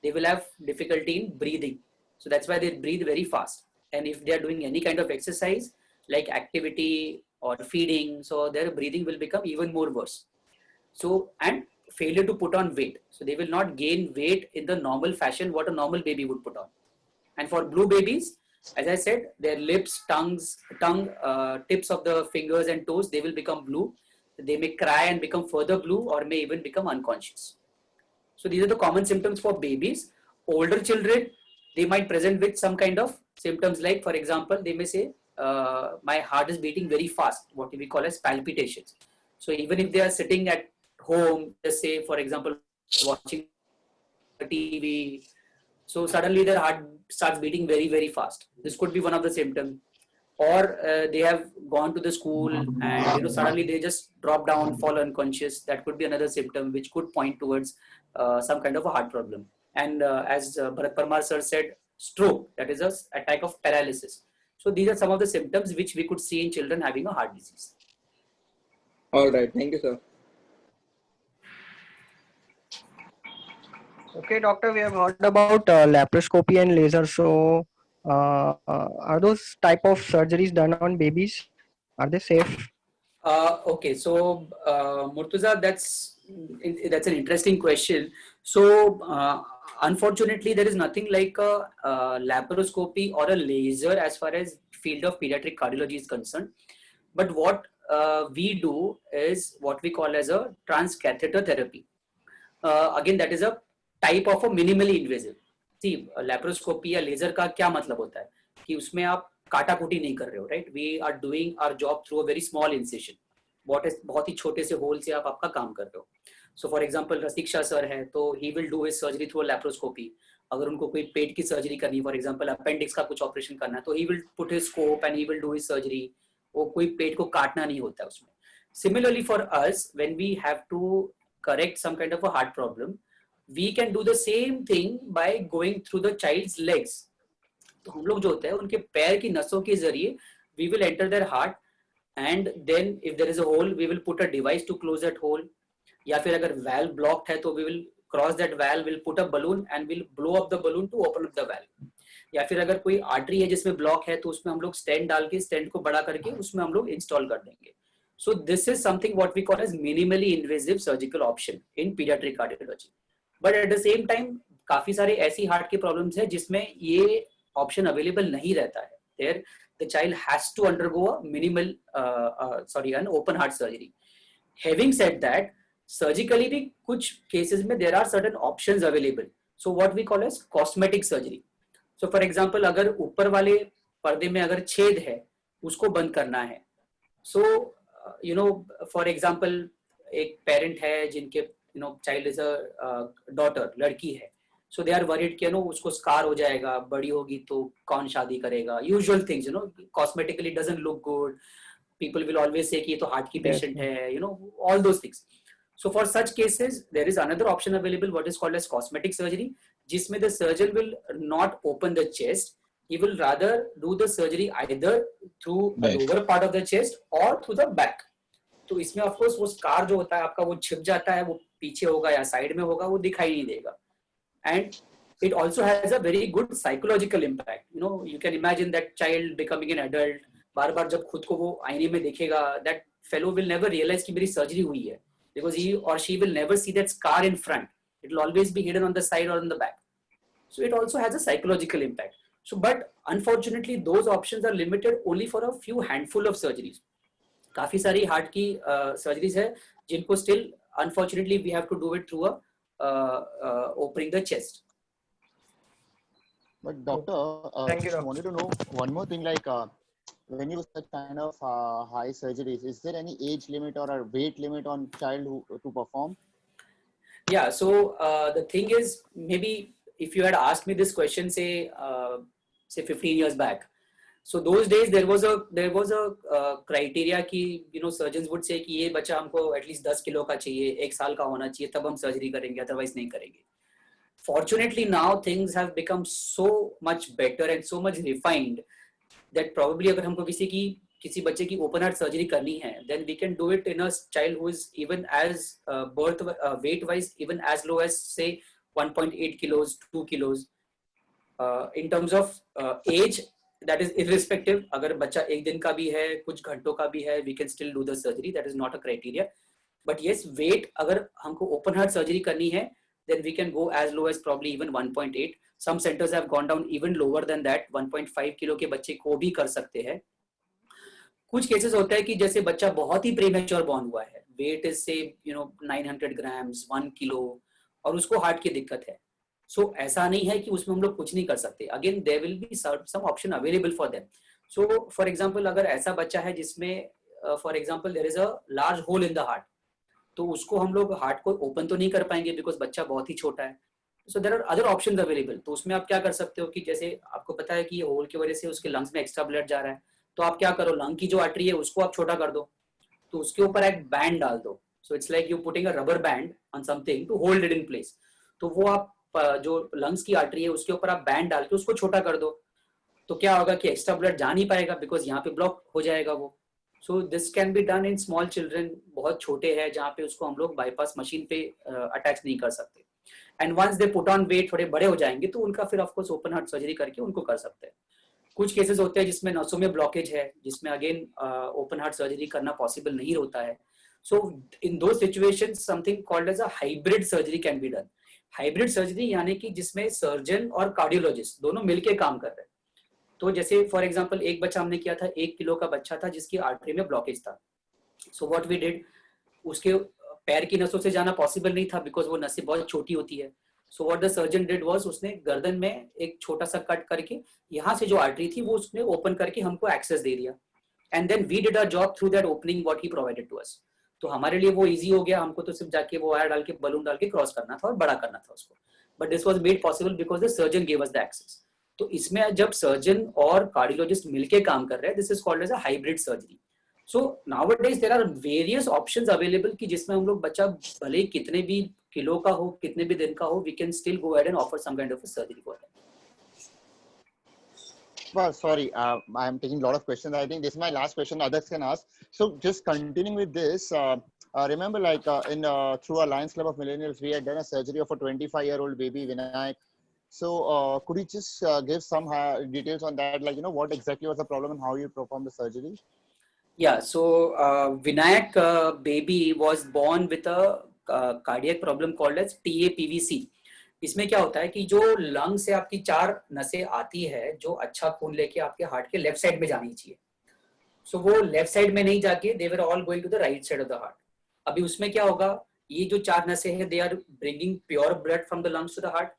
They will have difficulty in breathing. So that's why they breathe very fast. And if they are doing any kind of exercise like activity or feeding, so their breathing will become even more worse. So, and failure to put on weight. So they will not gain weight in the normal fashion what a normal baby would put on. And for blue babies, as I said, their lips, tongue, tips of the fingers and toes, they will become blue. They may cry and become further blue or may even become unconscious. So these are the common symptoms for babies. Older children, they might present with some kind of symptoms like, for example, they may say, my heart is beating very fast, what we call as palpitations. So even if they are sitting at home, just say, for example, watching TV, so suddenly their heart starts beating very, very fast. This could be one of the symptoms. Or they have gone to the school and suddenly they just drop down, fall unconscious. That could be another symptom which could point towards some kind of a heart problem. And as Bharat Parmar sir said, stroke, that is an attack of paralysis. So these are some of the symptoms which we could see in children having a heart disease. All right, thank you, sir. Okay, doctor, we have heard about laparoscopy and laser. So are those type of surgeries done on babies? Are they safe? Okay, so Murtuza, that's an interesting question. So unfortunately, there is nothing like a laparoscopy or a laser as far as field of pediatric cardiology is concerned. But what we do is what we call as a transcatheter therapy. Again, that is a type of a minimally invasive. See, laparoscopy या laser का क्या मतलब होता है कि उसमें आप काटाकुटी नहीं कर रहे हो, right? We are doing our job through a very small incision. बहुत ही छोटे से होल से आप आपका काम कर रहे हो. So for example, रसिक्षा सर है तो he will do his surgery through a laparoscopy. अगर उनको कोई पेट की सर्जरी करनी, for example appendix का कुछ ऑपरेशन करना है तो he will put his scope and he will do his surgery. वो कोई पेट को काटना नहीं होता उसमें. Similarly for us, when we have to correct some kind of a heart problem, we can do the same thing by going through the child's legs. तो हम लोग जो होते हैं उनके पैर की नसों के जरिए we will enter their heart and then if there is a hole we will put a device to close that hole. या फिर अगर valve blocked है तो we will cross that valve, we'll put a balloon and we'll blow up the balloon to open up the valve. या फिर अगर कोई artery है जिसमें ब्लॉक है तो उसमें हम लोग स्टेंट डाल के स्टेंट को बड़ा करके उसमें हम लोग इंस्टॉल कर देंगे. So this is something what we call as minimally invasive surgical option in pediatric cardiology. But at the same time काफी सारे ऐसी हार्ट के प्रॉब्लम्स है जिसमें ये ऑप्शन अवेलेबल नहीं रहता है. There the child has to undergo a minimal an open heart surgery. Having said that, surgically भी कुछ cases में there are certain options available. So what we call as cosmetic surgery. So for example अगर ऊपर वाले पर्दे में अगर छेद है उसको बंद करना है. So for example एक parent है जिनके child is a daughter, लड़की है. So they are worried कि उसको scar हो जाएगा, बड़ी होगी तो कौन शादी करेगा. Usual things, cosmetically doesn't look good. People will always say कि ये तो heart की patient है, all those things. So for such cases, there is another option available, what is called as cosmetic surgery, जिसमें the surgeon will not open the chest. He will rather do the surgery either through the lower part of the chest or through the back. तो इसमें of course वो scar जो होता है आपका वो छिप जाता है, वो पीछे होगा या साइड में होगा, वो दिखाई नहीं देगा. And it also has a very good psychological impact. You can imagine that child becoming an adult, बार बार जब खुद को वो आईने में देखेगा, that fellow will never realize कि मेरी surgery हुई है, because he or she will never see that scar in front. It will always be hidden on the side or on the back. So it also has a psychological impact. So, but unfortunately, those options are limited only for a few handful of surgeries. काफी सारी heart की surgeries है जिनको still unfortunately we have to do it through a opening the chest. But doctor, Thank you, just doctor. wanted to know one more thing, like when you do such kind of high surgeries, is there any age limit or a weight limit on child to perform? Yeah, so the thing is, maybe if you had asked me this question, say 15 years back, so those days there was a criteria कि surgeons would say कि ये बच्चा हमको at least 10 kilo का चाहिए, 1 साल का होना चाहिए, तब हम सर्जरी करेंगे, otherwise नहीं करेंगे. Fortunately now things have become so much better and so much refined that probably अगर हमको किसी बच्चे की open heart surgery करनी है, then we can do it in a child who is even as weight wise even as low as say 1.8 kilos, 2 kilos. In terms of age, that is irrespective. अगर बच्चा एक दिन का भी है, कुछ घंटों का भी है, we can still do the surgery. That is not a criteria. But yes, weight अगर हमको open heart surgery करनी है, then we can go as low as probably even 1.8. Some centers have gone down even lower than that. 1.5 kilo के बच्चे को भी कर सकते हैं. कुछ केसेस होता है कि जैसे बच्चा बहुत ही प्रीमेच्योर बॉर्न हुआ है, वेट इज से 900 ग्राम्स, 1 किलो, और उसको हार्ट की दिक्कत है. सो ऐसा नहीं है कि उसमें हम लोग कुछ नहीं कर सकते. Again there will be some option available for them. So for example अगर ऐसा बच्चा है जिसमें for example there is a large hole in the heart, तो उसको हम लोग हार्ट को ओपन तो नहीं कर पाएंगे बिकॉज बच्चा बहुत ही छोटा है. So there are other options available. तो उसमें आप क्या कर सकते हो कि जैसे आपको पता है कि ये होल की वजह से उसके लंग्स में एक्स्ट्रा ब्लड जा रहा है, तो आप क्या करो, लंग की जो आर्टरी है उसको आप छोटा कर दो, तो उसके ऊपर एक बैंड डाल दो. So it's like you putting a rubber band on something to hold it in place. तो वो आप जो लंग्स की आर्टरी है उसके ऊपर आप बैंड डाल के उसको छोटा कर दो, तो क्या होगा कि एक्स्ट्रा ब्लड जा नहीं पाएगा बिकॉज यहाँ पे ब्लॉक हो जाएगा वो. So this can be done in small children, बहुत छोटे हैं जहाँ पे उसको हम लोग बाईपास मशीन पे अटैच नहीं कर सकते. And once they put on weight, थोड़े बड़े हो जाएंगे तो उनका फिर ऑफकोर्स ओपन हार्ट सर्जरी करके उनको कर सकते हैं. कुछ केसेस होते हैं जिसमें नसों में ब्लॉकेज है, जिसमें अगेन ओपन हार्ट सर्जरी करना पॉसिबल नहीं होता है. So in those situations something called as a hybrid surgery can be done. Hybrid surgery यानी कि जिसमें सर्जन और कार्डियोलॉजिस्ट दोनों मिलके काम कर रहे हैं. तो जैसे फॉर एग्जांपल एक बच्चा हमने किया था, 1 किलो का बच्चा था जिसकी आर्टरी में ब्लॉकेज था. सो व्हाट वी डिड, उसके पैर की नसों से जाना पॉसिबल नहीं था बिकॉज वो नसें बहुत छोटी होती है. So what the surgeon did was, उसने गर्दन में एक छोटा सा कट करके यहाँ से जो आर्टरी थी वो उसने ओपन करके हमको एक्सेस दे दिया. And then we did a job through that opening what he provided to us. तो हमारे लिए वो इजी हो गया, हमको तो सिर्फ जाके वो वायर डाल के बलून डाल के क्रॉस करना था और बड़ा करना था उसको. But this was made possible because the surgeon gave us the access. तो इसमें जब सर्जन और कार्डियोलॉजिस्ट मिलके काम कर रहे हैं, this is called as a hybrid surgery. So nowadays there are various options available कि जिसमें हम लोग बच्चा भले कितने भी किलो का हो, कितने भी दिन का हो, we can still go ahead and offer some kind of a surgery for that. Well, sorry, I'm taking a lot of questions. I think this is my last question. Others can ask. So, just continuing with this, remember, like through our Lions Club of Millennials, we had done a surgery of a 25-year-old baby, Vinayak. So, could you just give some details on that? Like, what exactly was the problem and how you performed the surgery? Yeah. So, Vinayak baby was born with a cardiac problem called as TAPVC. इसमें क्या होता है कि जो lung से आपकी 4 नसें आती है जो अच्छा खून लेके आपके हार्ट के लेफ्ट साइड में जानी चाहिए, सो वो लेफ्ट साइड में नहीं जाके they were all going to the right side of the heart. अभी उसमें क्या होगा, ये जो 4 नसें हैं they are bringing pure blood from the lungs to the heart,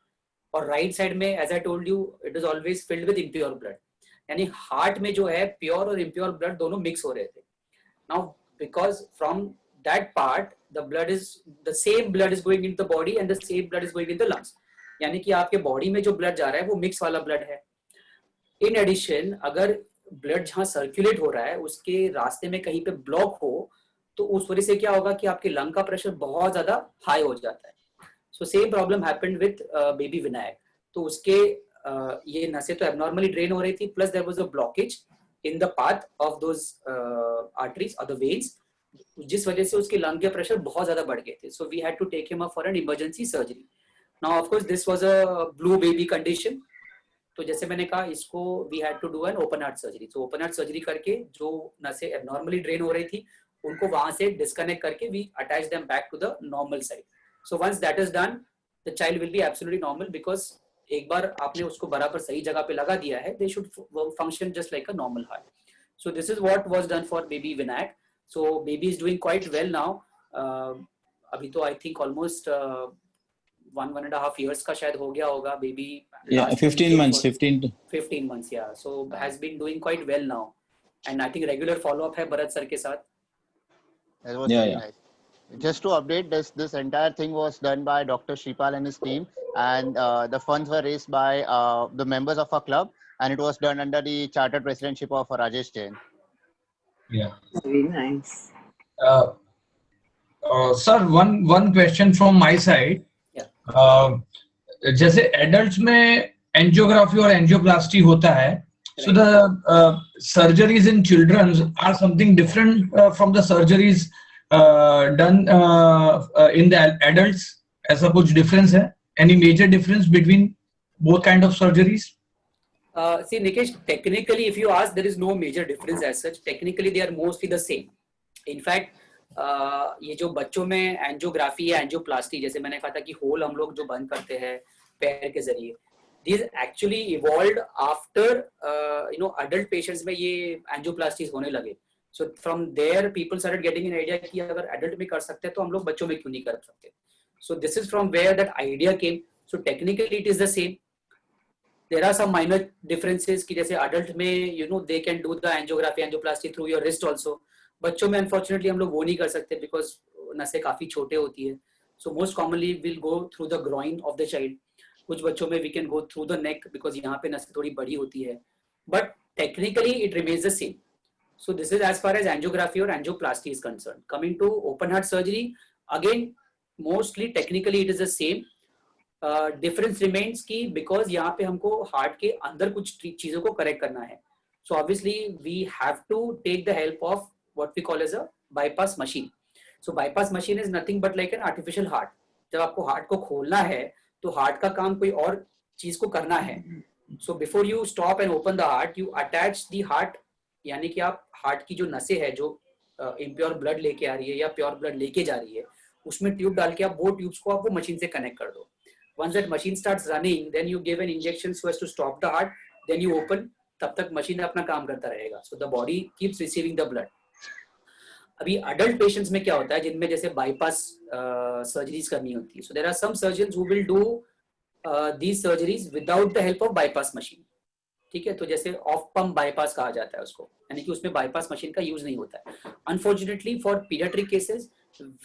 और राइट साइड में as I told you it is always filled with impure blood. यानी हार्ट में जो है प्योर और इम्प्योर ब्लड दोनों मिक्स हो रहे थे. Now because from that part the blood is the same blood is going into the body and the same blood is going in the lungs. यानी कि आपके बॉडी में जो ब्लड जा रहा है वो मिक्स वाला ब्लड है. इन एडिशन अगर ब्लड जहाँ सर्कुलेट हो रहा है उसके रास्ते में कहीं पे ब्लॉक हो तो उस वजह से क्या होगा कि आपके लंग का प्रेशर बहुत ज्यादा हाई हो जाता है. So same problem happened with baby Vinayak. तो उसके ये नसें तो एबनॉर्मली ड्रेन हो रही थी, plus there was a blockage in the path of those arteries और द वेन्स, जिस वजह से उसके लंग के प्रेशर बहुत ज्यादा बढ़ गए थे. So we had to take him up for an emergency surgery. Now of course this was a blue baby condition. तो जैसे मैंने कहा इसको we had to do an open heart surgery. तो ओपन हार्ट सर्जरी करके जो नसें abnormally drain हो रही थी उनको वहां से डिस्कनेक्ट करके we attach them back to the normal side. So once that is done the child will be absolutely normal because एक बार आपने उसको बराबर सही जगह पे लगा दिया है, they should function just like a normal heart. So this is what was done for baby Vinayak. So baby is doing quite well now. अभी तो I think almost 1.5 years का शायद हो गया होगा baby. Yeah, last 15 week months, for 15 months, yeah. So has been doing quite well now, and I think regular follow up है Bharat sir के साथ. That was Yeah, really yeah. nice. Just to update, this entire thing was done by Dr. Shripal and his team, and the funds were raised by the members of our club, and it was done under the chartered presidentship of Rajesh Jain. Yeah. Very nice. Sir, one question from my side. Yeah. जैसे adults में angiography और angioplasty होता है, so the surgeries in children are something different from the surgeries done in the adults. ऐसा कुछ difference है? Any major difference between both kind of surgeries? See, Nikesh, technically, if you ask, there is no major difference as such. Technically, they are mostly the same. In fact, ये जो बच्चों में angiography या angioplasty, जैसे मैंने कहा था कि होल हम लोग जो बंद करते हैं पैर के जरिए, these actually evolved after adult patients में ये एंजियोप्लास्टीज होने लगे. So from there, people started getting an idea कि अगर adult में कर सकते हैं तो हम लोग बच्चों में क्यों नहीं कर सकते. So this is from where that idea came. So technically, it is the same. There are some minor differences कि जैसे adult में they can do the angiography, angioplasty through your wrist also. बच्चों में unfortunately हम लोग वो नहीं कर सकते because नसें काफी छोटे होती है. So most commonly we'll go through the groin of the child. कुछ बच्चों में we can go through the neck because यहाँ पे नसें थोड़ी बड़ी होती है. But technically it remains the same. So this is as far as angiography or angioplasty is concerned. Coming to open heart surgery, again mostly technically it is the same. Difference remains कि because यहाँ पे हमको heart के अंदर कुछ चीजों को correct करना है. So obviously we have to take the help of what we call as a bypass machine. So bypass machine is nothing but like an artificial heart. जब आपको heart को खोलना है तो heart का काम कोई और चीज को करना है. So before you stop and open the heart, you attach the heart, यानी कि आप heart की जो नसें है जो impure blood लेके आ रही है या pure blood लेके जा रही है, उसमें ट्यूब डाल के आप वो ट्यूब्स को आप वो मशीन से कनेक्ट कर दो. Once that machine starts running, then you give an injection so as to stop the heart, then you open. तब तक मशीन अपना काम करता रहेगा. So the body keeps receiving the blood. अभी adult patients में क्या होता है जिनमें जैसे bypass surgeries करनी होती है. So there are some surgeons who will do these surgeries without the help of bypass machine. ठीक है, तो जैसे ऑफ पंप बाईपास कहा जाता है उसको, यानी कि उसमें बाईपास मशीन का यूज नहीं होता है. Unfortunately for paediatric cases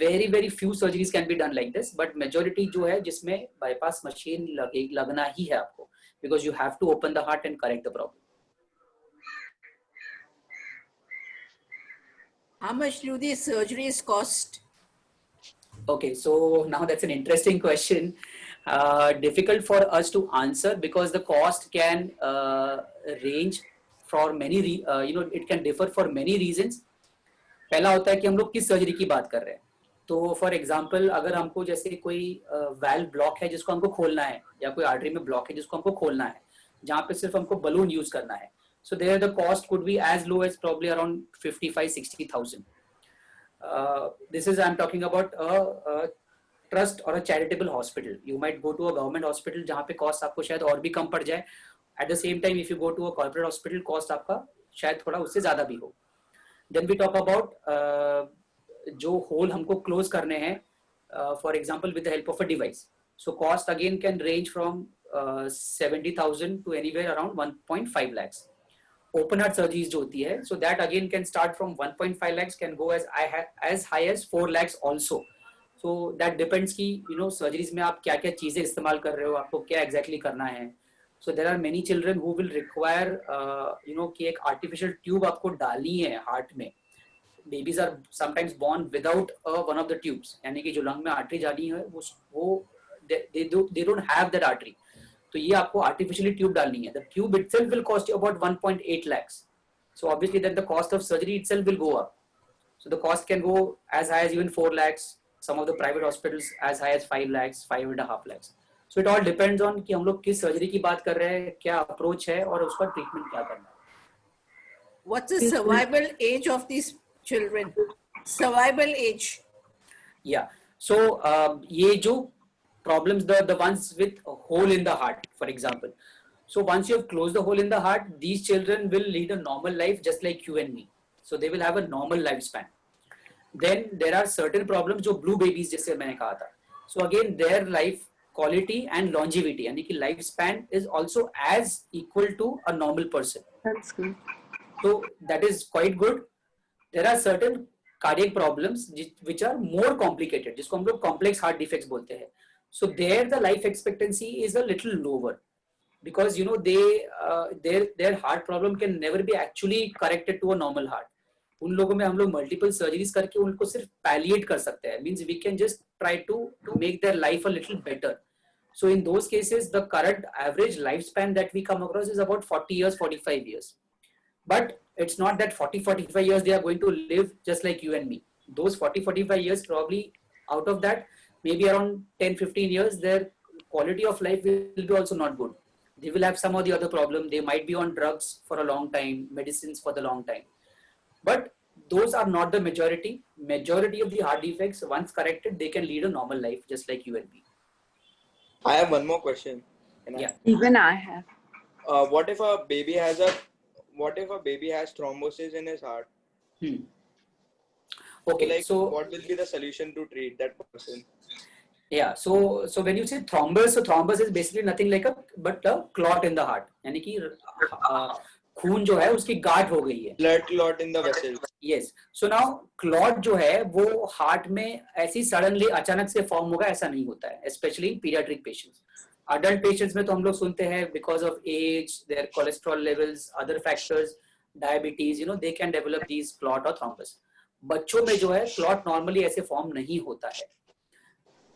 very few surgeries can be done like this, but majority जो है जिसमें बाईपास मशीन लगना ही है आपको, because you have to open the heart and correct the problem. How much do these surgeries cost? Okay, so now that's an interesting question. Difficult for us to answer because the cost can range for many, it can differ for many reasons. पहला होता है कि हम लोग किस surgery की बात कर रहे हैं. तो फॉर एग्जांपल अगर हमको जैसे कोई वाल्व ब्लॉक है जिसको हमको खोलना है, या कोई आर्टरी में ब्लॉक है जिसको हमको खोलना है, जहाँ पे सिर्फ हमको बलून यूज करना है, so there the cost could be as low as probably around 55-60,000. This is I'm talking about a trust or a charitable hospital. You might go to a government hospital जहाँ पे cost आपको शायद और भी कम पड़ जाए. At the same time, if you go to a corporate hospital, cost आपका शायद थोड़ा उससे ज्यादा भी हो. Then we talk about जो hole हमको close करने हैं, for example with the help of a device. So cost again can range from 70,000 to anywhere around 1.5 lakhs. Open heart surgeries जो होती है, so that again can start from 1.5 lakhs, can go as high as 4 lakhs also. So that depends कि surgeries में आप क्या क्या चीजें इस्तेमाल कर रहे हो, आपको क्या exactly करना है. So there are many children who will require कि एक artificial tube आपको डालनी है heart में. Babies are sometimes born without one of the tubes, यानी कि जो लंग में artery जानी है वो they don't have that artery. तो ये आपको artificially tube डालनी है. The tube itself will cost you about 1.8 lakhs. So obviously then the cost of surgery itself will go up. So the cost can go as high as even 4 lakhs. Some of the private hospitals as high as 5 lakhs, 5.5 lakhs. So it all depends on कि हम लोग किस surgery की बात कर रहे हैं, क्या अप्रोच है और उसका ट्रीटमेंट क्या करना है. What's the survival age of these children? Survival age. Yeah. So ये जो problems, the ones with a hole in the heart, for example. So once you have closed the hole in the heart, these children will lead a normal life just like you and me. So they will have a normal lifespan. Then there are certain problems जो blue babies जैसे मैंने कहा था. So again their life quality and longevity, यानी कि lifespan is also as equal to a normal person. That's good. So that is quite good. There are certain cardiac problems which are more complicated, जिसको हम लोग complex heart defects बोलते हैं. So there the life expectancy is a little lower because their heart problem can never be actually corrected to a normal heart. उन लोगों में हम लोग multiple surgeries करके उनको सिर्फ palliate कर सकते हैं. Means we can just try to make their life a little better. So in those cases, the current average lifespan that we come across is about 40 years, 45 years. But it's not that 40-45 years they are going to live just like you and me. Those 40-45 years, probably out of that, maybe around 10-15 years, their quality of life will be also not good. They will have some or the other problem. They might be on drugs for a long time, medicines for the long time. But those are not the majority. Majority of the heart defects, once corrected, they can lead a normal life just like you and me. I have one more question. Yeah. Even I have. What if a baby has thrombosis in his heart? Okay, so what will be the solution to treat that person? Yeah, so when you say thrombus, so thrombus is basically nothing like a clot in the heart. यानी कि खून जो है उसकी गांठ हो गई है. Blood clot in the vessel. Yes. So now clot जो है वो heart में ऐसी suddenly अचानक से form होगा ऐसा नहीं होता है. Especially in pediatric patients. Adult patients में तो हम लोग सुनते हैं because of age, their cholesterol levels, other factors, diabetes, they can develop these clot or thrombus. बच्चों में जो है clot normally ऐसे form नहीं होता है.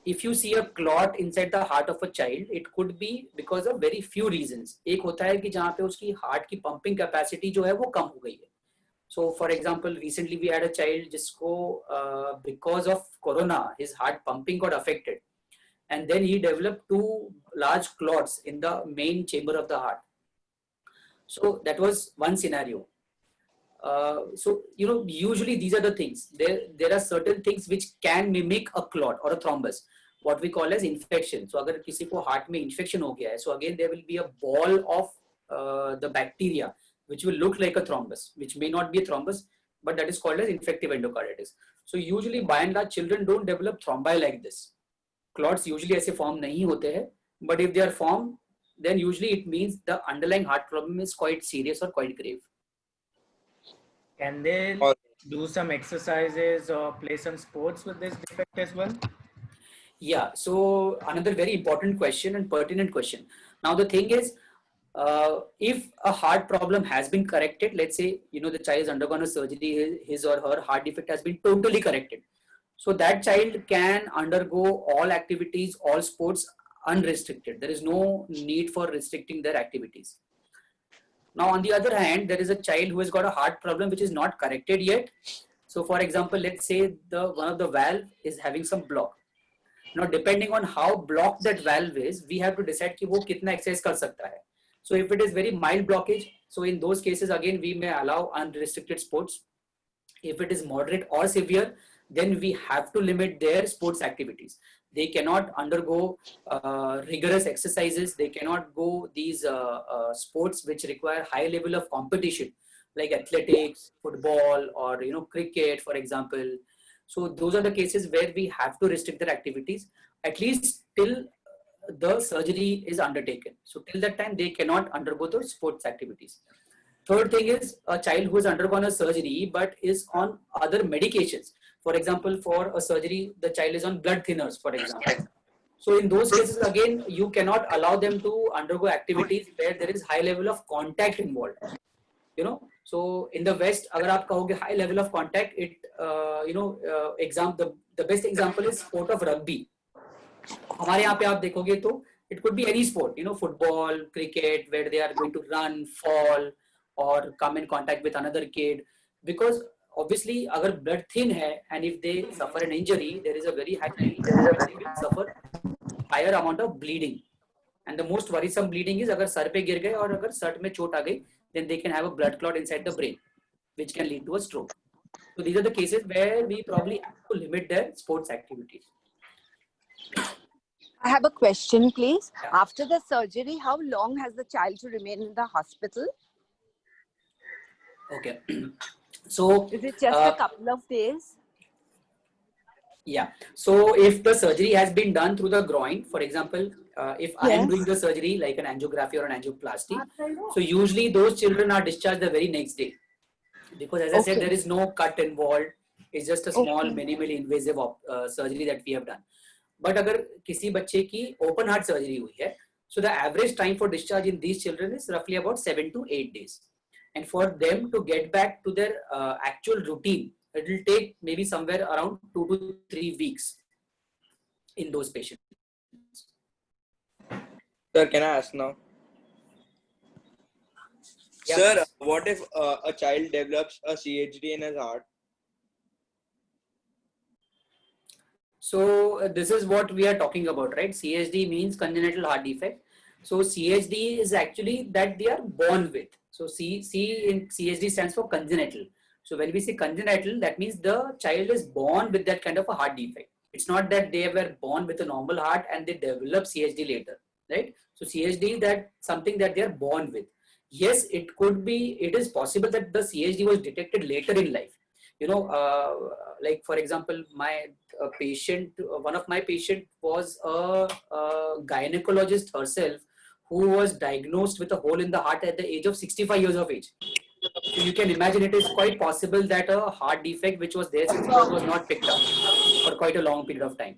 If you see a clot inside the heart of a child, it could be because of very few reasons. एक होता है कि जहाँ पे उसकी heart की pumping capacity जो है वो कम हो गई है. So for example, recently we had a child जिसको because of corona, his heart pumping got affected. And then he developed 2 large clots in the main chamber of the heart. So that was one scenario. So usually these are the things. There are certain things which can mimic a clot or a thrombus, what we call as infection. So अगर किसी को heart में infection हो गया है, so again there will be a ball of the bacteria which will look like a thrombus, which may not be a thrombus, but that is called as infective endocarditis. So usually by and large children don't develop thrombi like this. Clots usually ऐसे form नहीं होते हैं, but if they are formed, then usually it means the underlying heart problem is quite serious or quite grave. Can they do some exercises or play some sports with this defect as well? Yeah, so another very important question and pertinent question. Now the thing is, if a heart problem has been corrected, let's say, the child has undergone a surgery, his or her heart defect has been totally corrected. So that child can undergo all activities, all sports unrestricted. There is no need for restricting their activities. Now, on the other hand, there is a child who has got a heart problem which is not corrected yet. So, for example, let's say one of the valve is having some block. Now, depending on how blocked that valve is, we have to decide कि वो कितना exercise कर सकता है. So, if it is very mild blockage, so in those cases, again, we may allow unrestricted sports. If it is moderate or severe, then we have to limit their sports activities. They cannot undergo rigorous exercises. They cannot go these sports which require high level of competition, like athletics, football, or cricket, for example. So those are the cases where we have to restrict their activities, at least till the surgery is undertaken. So till that time, they cannot undergo those sports activities. Third thing is a child who has undergone a surgery but is on other medications. For example, for a surgery, the child is on blood thinners, for example. So in those cases, again, you cannot allow them to undergo activities where there is high level of contact involved. So in the West, agar aap kahoge high level of contact, the best example is sport of rugby. हमारे यहाँ पे आप देखोगे तो it could be any sport, football, cricket, where they are going to run, fall, or come in contact with another kid, because obviously अगर blood thin है and if they suffer an injury, there is a very high chance they will suffer higher amount of bleeding, and the most worrisome bleeding is अगर sir पे गिर गए और अगर sir में चोट आ गई, then they can have a blood clot inside the brain, which can lead to a stroke. So these are the cases where we probably have to limit their sports activities. I have a question, please. Yeah. After the surgery, how long has the child to remain in the hospital? Okay. So is it just a couple of days? Yeah. So if the surgery has been done through the groin, for example, if I am doing the surgery like an angiography or an angioplasty, so usually those children are discharged the very next day, because as I said, there is no cut involved. It's just a small minimally invasive surgery that we have done. But अगर किसी बच्चे की open heart surgery हुई है, so the average time for discharge in these children is roughly about 7 to 8 days. And for them to get back to their actual routine, it will take maybe somewhere around 2 to 3 weeks in those patients. Sir, can I ask now? Yeah, Sir, please. what if a child develops a CHD in his heart? So this is what we are talking about, right? CHD means congenital heart defect. So CHD is actually that they are born with. So C in CHD stands for congenital. So when we say congenital, that means the child is born with that kind of a heart defect. It's not that they were born with a normal heart and they develop CHD later, right? So CHD is that something that they are born with. Yes, it could be, it is possible that the CHD was detected later in life. You know, like for example, my patient, one of my patient was a gynecologist herself who was diagnosed with a hole in the heart at the age of 65 years of age. So you can imagine it is quite possible that a heart defect which was there since birth was not picked up for quite a long period of time.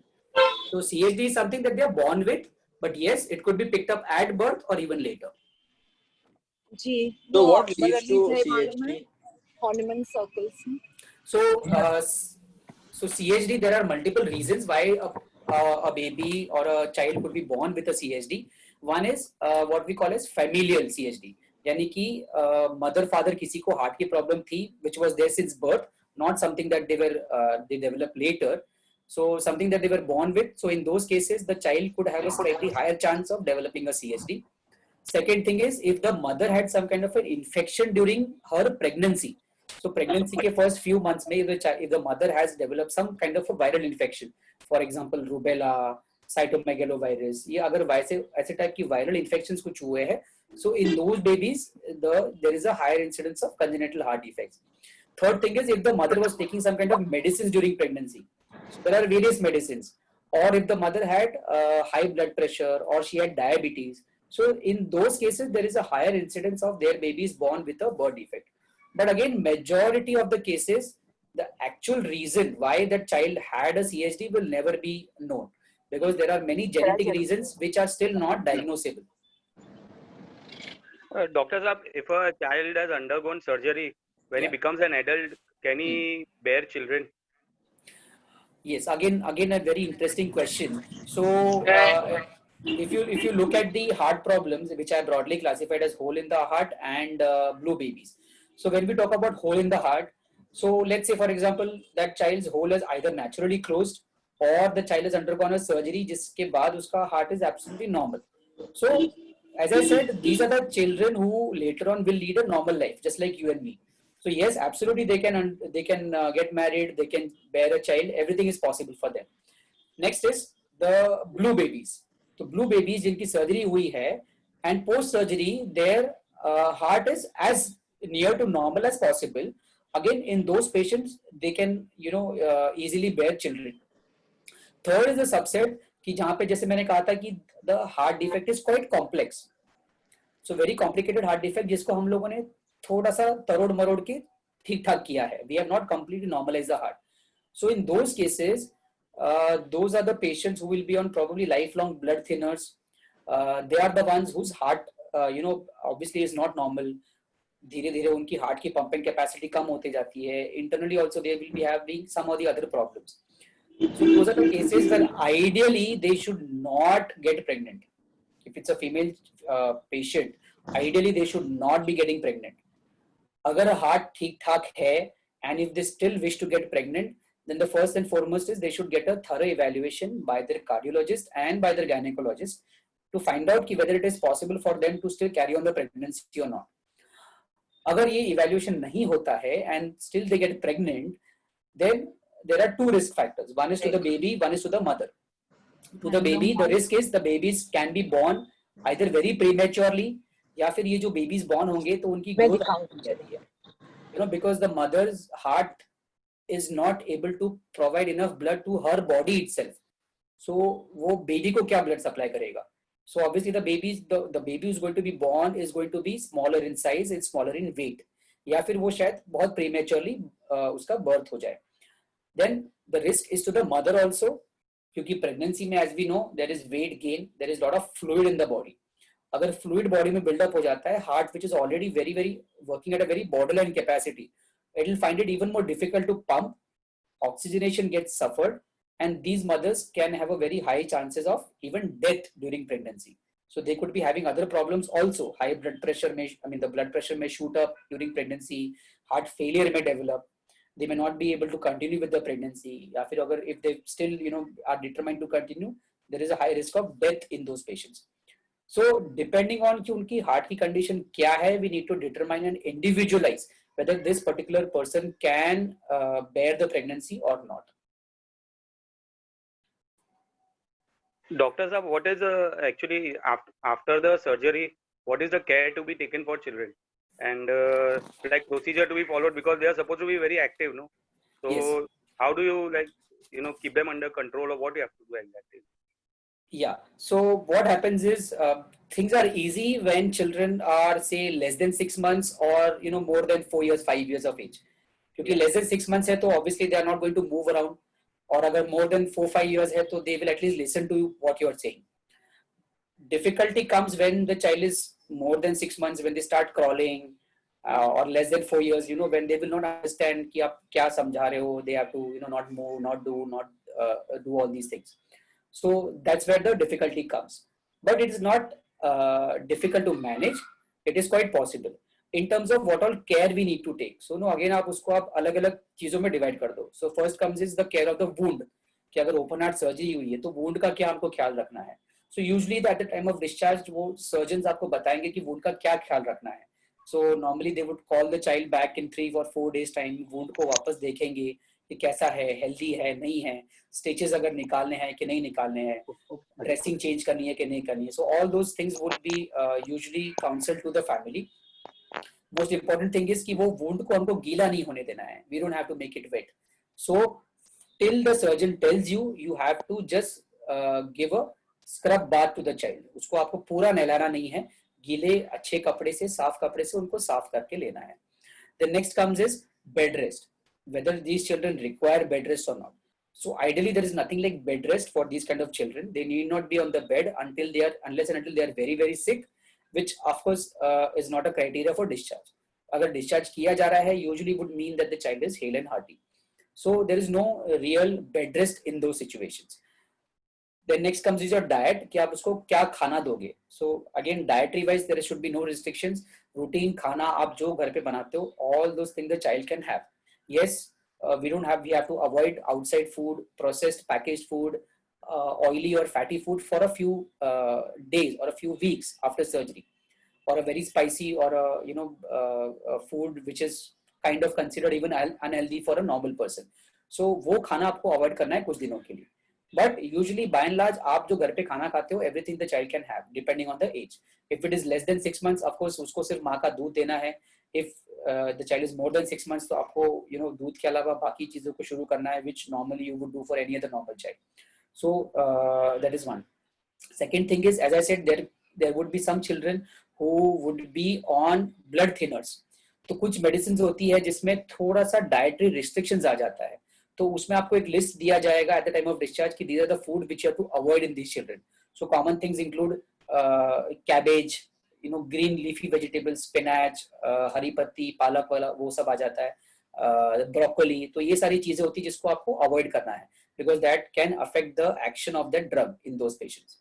So CHD is something that they are born with, but yes, it could be picked up at birth or even later. So what leads to CHD? Horniman circles. So CHD, there are multiple reasons why a baby or a child could be born with a CHD. One is what we call as familial CHD. यानी कि mother father किसी को heart की problem थी which was there since birth, not something that they developed later. So something that they were born with. So in those cases, the child could have a slightly higher chance of developing a CHD. Second thing is if the mother had some kind of an infection during her pregnancy. So pregnancy के first few months में if the mother has developed some kind of a viral infection, for example rubella, cytomegalovirus, ये अगर ऐसे type की viral infections कुछ हुए हैं, so in those babies there is a higher incidence of congenital heart defects. Third thing is if the mother was taking some kind of medicines during pregnancy. So there are various medicines, or if the mother had high blood pressure or she had diabetes. So in those cases there is a higher incidence of their babies born with a birth defect. But again, majority of the cases, the actual reason why that child had a CHD will never be known, because there are many genetic reasons which are still not diagnosable. Doctor Saab, if a child has undergone surgery, when he becomes an adult, can he bear children? Yes, again a very interesting question. So if you look at the heart problems, which are broadly classified as hole in the heart and blue babies. So when we talk about hole in the heart, so let's say for example that child's hole is either naturally closed or the child has undergone a surgery जिसके बाद उसका heart is absolutely normal. So as I said, these are the children who later on will lead a normal life, just like you and me. So yes, absolutely they can get married, they can bear a child, everything is possible for them. Next is the blue babies. So blue babies जिनकी surgery हुई है and post surgery their heart is as near to normal as possible. Again, in those patients they can easily bear children. Third is the subset कि जहाँ पे जैसे मैंने कहा था कि the heart defect is quite complex. So very complicated heart defect जिसको हम लोगों ने थोड़ा सा तरोड़ मरोड़ के ठीक ठाक किया है. We have not completely normalized the heart. So in those cases, those are the patients who will be on probably lifelong blood thinners. They are the ones whose heart, obviously is not normal. धीरे धीरे उनकी heart की pumping capacity कम होते जाती है. Internally also they will be having some of the other problems. So those are the cases where ideally they should not get pregnant. If it's a female patient, ideally they should not be getting pregnant. अगर heart ठीक ठाक है and if they still wish to get pregnant, then the first and foremost is they should get a thorough evaluation by their cardiologist and by their gynecologist to find out whether it is possible for them to still carry on the pregnancy or not. अगर ये evaluation नहीं होता है and still they get pregnant, then there are two risk factors. One is to the baby, one is to the mother. To the baby, the risk is the babies can be born either very prematurely या फिर ये जो babies born होंगे तो उनकी growth, because the mother's heart is not able to provide enough blood to her body itself. So वो baby को क्या blood supply करेगा? So obviously the baby who's going to be born is going to be smaller in size and smaller in weight. या फिर वो शायद बहुत prematurely उसका birth हो जाए. Then the risk is to the mother also, क्योंकि pregnancy में as we know there is weight gain, there is lot of fluid in the body. अगर fluid body में build up हो जाता है, heart which is already very working at a very borderline capacity, it will find it even more difficult to pump. Oxygenation gets suffered, and these mothers can have a very high chances of even death during pregnancy. So they could be having other problems also. High blood pressure the blood pressure may shoot up during pregnancy. Heart failure may develop. They may not be able to continue with the pregnancy. या फिर अगर if they still are determined to continue, there is a high risk of death in those patients. So depending on कि उनकी heart की condition क्या है, we need to determine and individualize whether this particular person can bear the pregnancy or not. Doctor Saab, what is actually after the surgery, what is the care to be taken for children? And like procedure to be followed, because they are supposed to be very active, no? So Yes. how do you keep them under control, or what you have to do exactly? Yeah. So what happens is things are easy when children are say less than 6 months or more than 4 years, 5 years of age. क्योंकि less than 6 months है तो obviously they are not going to move around. और अगर more than 4-5 years है तो they will at least listen to what you are saying. Difficulty comes when the child is more than 6 months, when they start crawling, or less than 4 years, when they will not understand कि आप क्या समझा रहे हो, they have to not move, not do all these things. So that's where the difficulty comes. But it is not difficult to manage. It is quite possible. In terms of what all care we need to take. So again आप उसको आप अलग-अलग चीजों में divide कर दो. So first comes is the care of the wound. कि अगर open heart surgery हुई है तो wound का क्या हमको ख्याल रखना है. So usually at the time of discharge वो surgeons आपको बताएंगे कि wound का क्या ख्याल रखना है. So normally they would call the child back in 3 or 4 days time. wound को वापस देखेंगे कि कैसा है, healthy है, नहीं है, stitches अगर निकालने हैं कि नहीं निकालने हैं, dressing change करनी है कि नहीं करनी है. So all those things would be usually counseled to the family. Most important thing is कि वो wound को हमको गीला नहीं होने देना है. We don't have to make it wet. So till the surgeon tells you, you have to just give a scrub bath to the child. उसको आपको पूरा नहलाना नहीं है, गीले अच्छे कपड़े से, साफ कपड़े से उनको साफ करके लेना है. The next comes is bed rest. Whether these children require bed rest or not. So ideally there is nothing like bed rest for these kind of children. They need not be on the bed unless and until they are very very sick, which of course is not a criteria for discharge. अगर discharge किया जा रहा है, usually would mean that the child is hale and hearty. So there is no real bed rest in those situations. Then next comes is your diet, कि आप उसको क्या खाना दोगे. So again dietary wise there should be no restrictions. Routine खाना आप जो घर पे बनाते हो, all those things the child can have. Yes, we have to avoid outside food, processed packaged food, oily or fatty food for a few days or a few weeks after surgery, or a very spicy or a food which is kind of considered even unhealthy for a normal person. So वो खाना आपको avoid करना है कुछ दिनों के लिए. But usually by and large आप जो घर पे खाना खाते हो, everything the child can have depending on the age. If it is less than 6 months, of course उसको सिर्फ माँ का दूध देना है. If the child is more than 6 months, तो आपको दूध के अलावा बाकी चीजों को शुरू करना है, which normally you would do for any other normal child. So that is one. Second thing is, as I said, there would be some children who would be on blood thinners. तो कुछ medicines होती है जिसमें थोड़ा सा dietary restrictions आ जाता है. तो उसमें आपको एक list दिया जाएगा at the time of discharge कि these are the food which you have to avoid in these children. So common things include cabbage, green leafy vegetables, spinach, हरी पत्ती, पालक वाला वो सब आ जाता है, broccoli. तो ये सारी चीजें होती है जिसको आपको avoid करना है, because that can affect the action of that drug in those patients.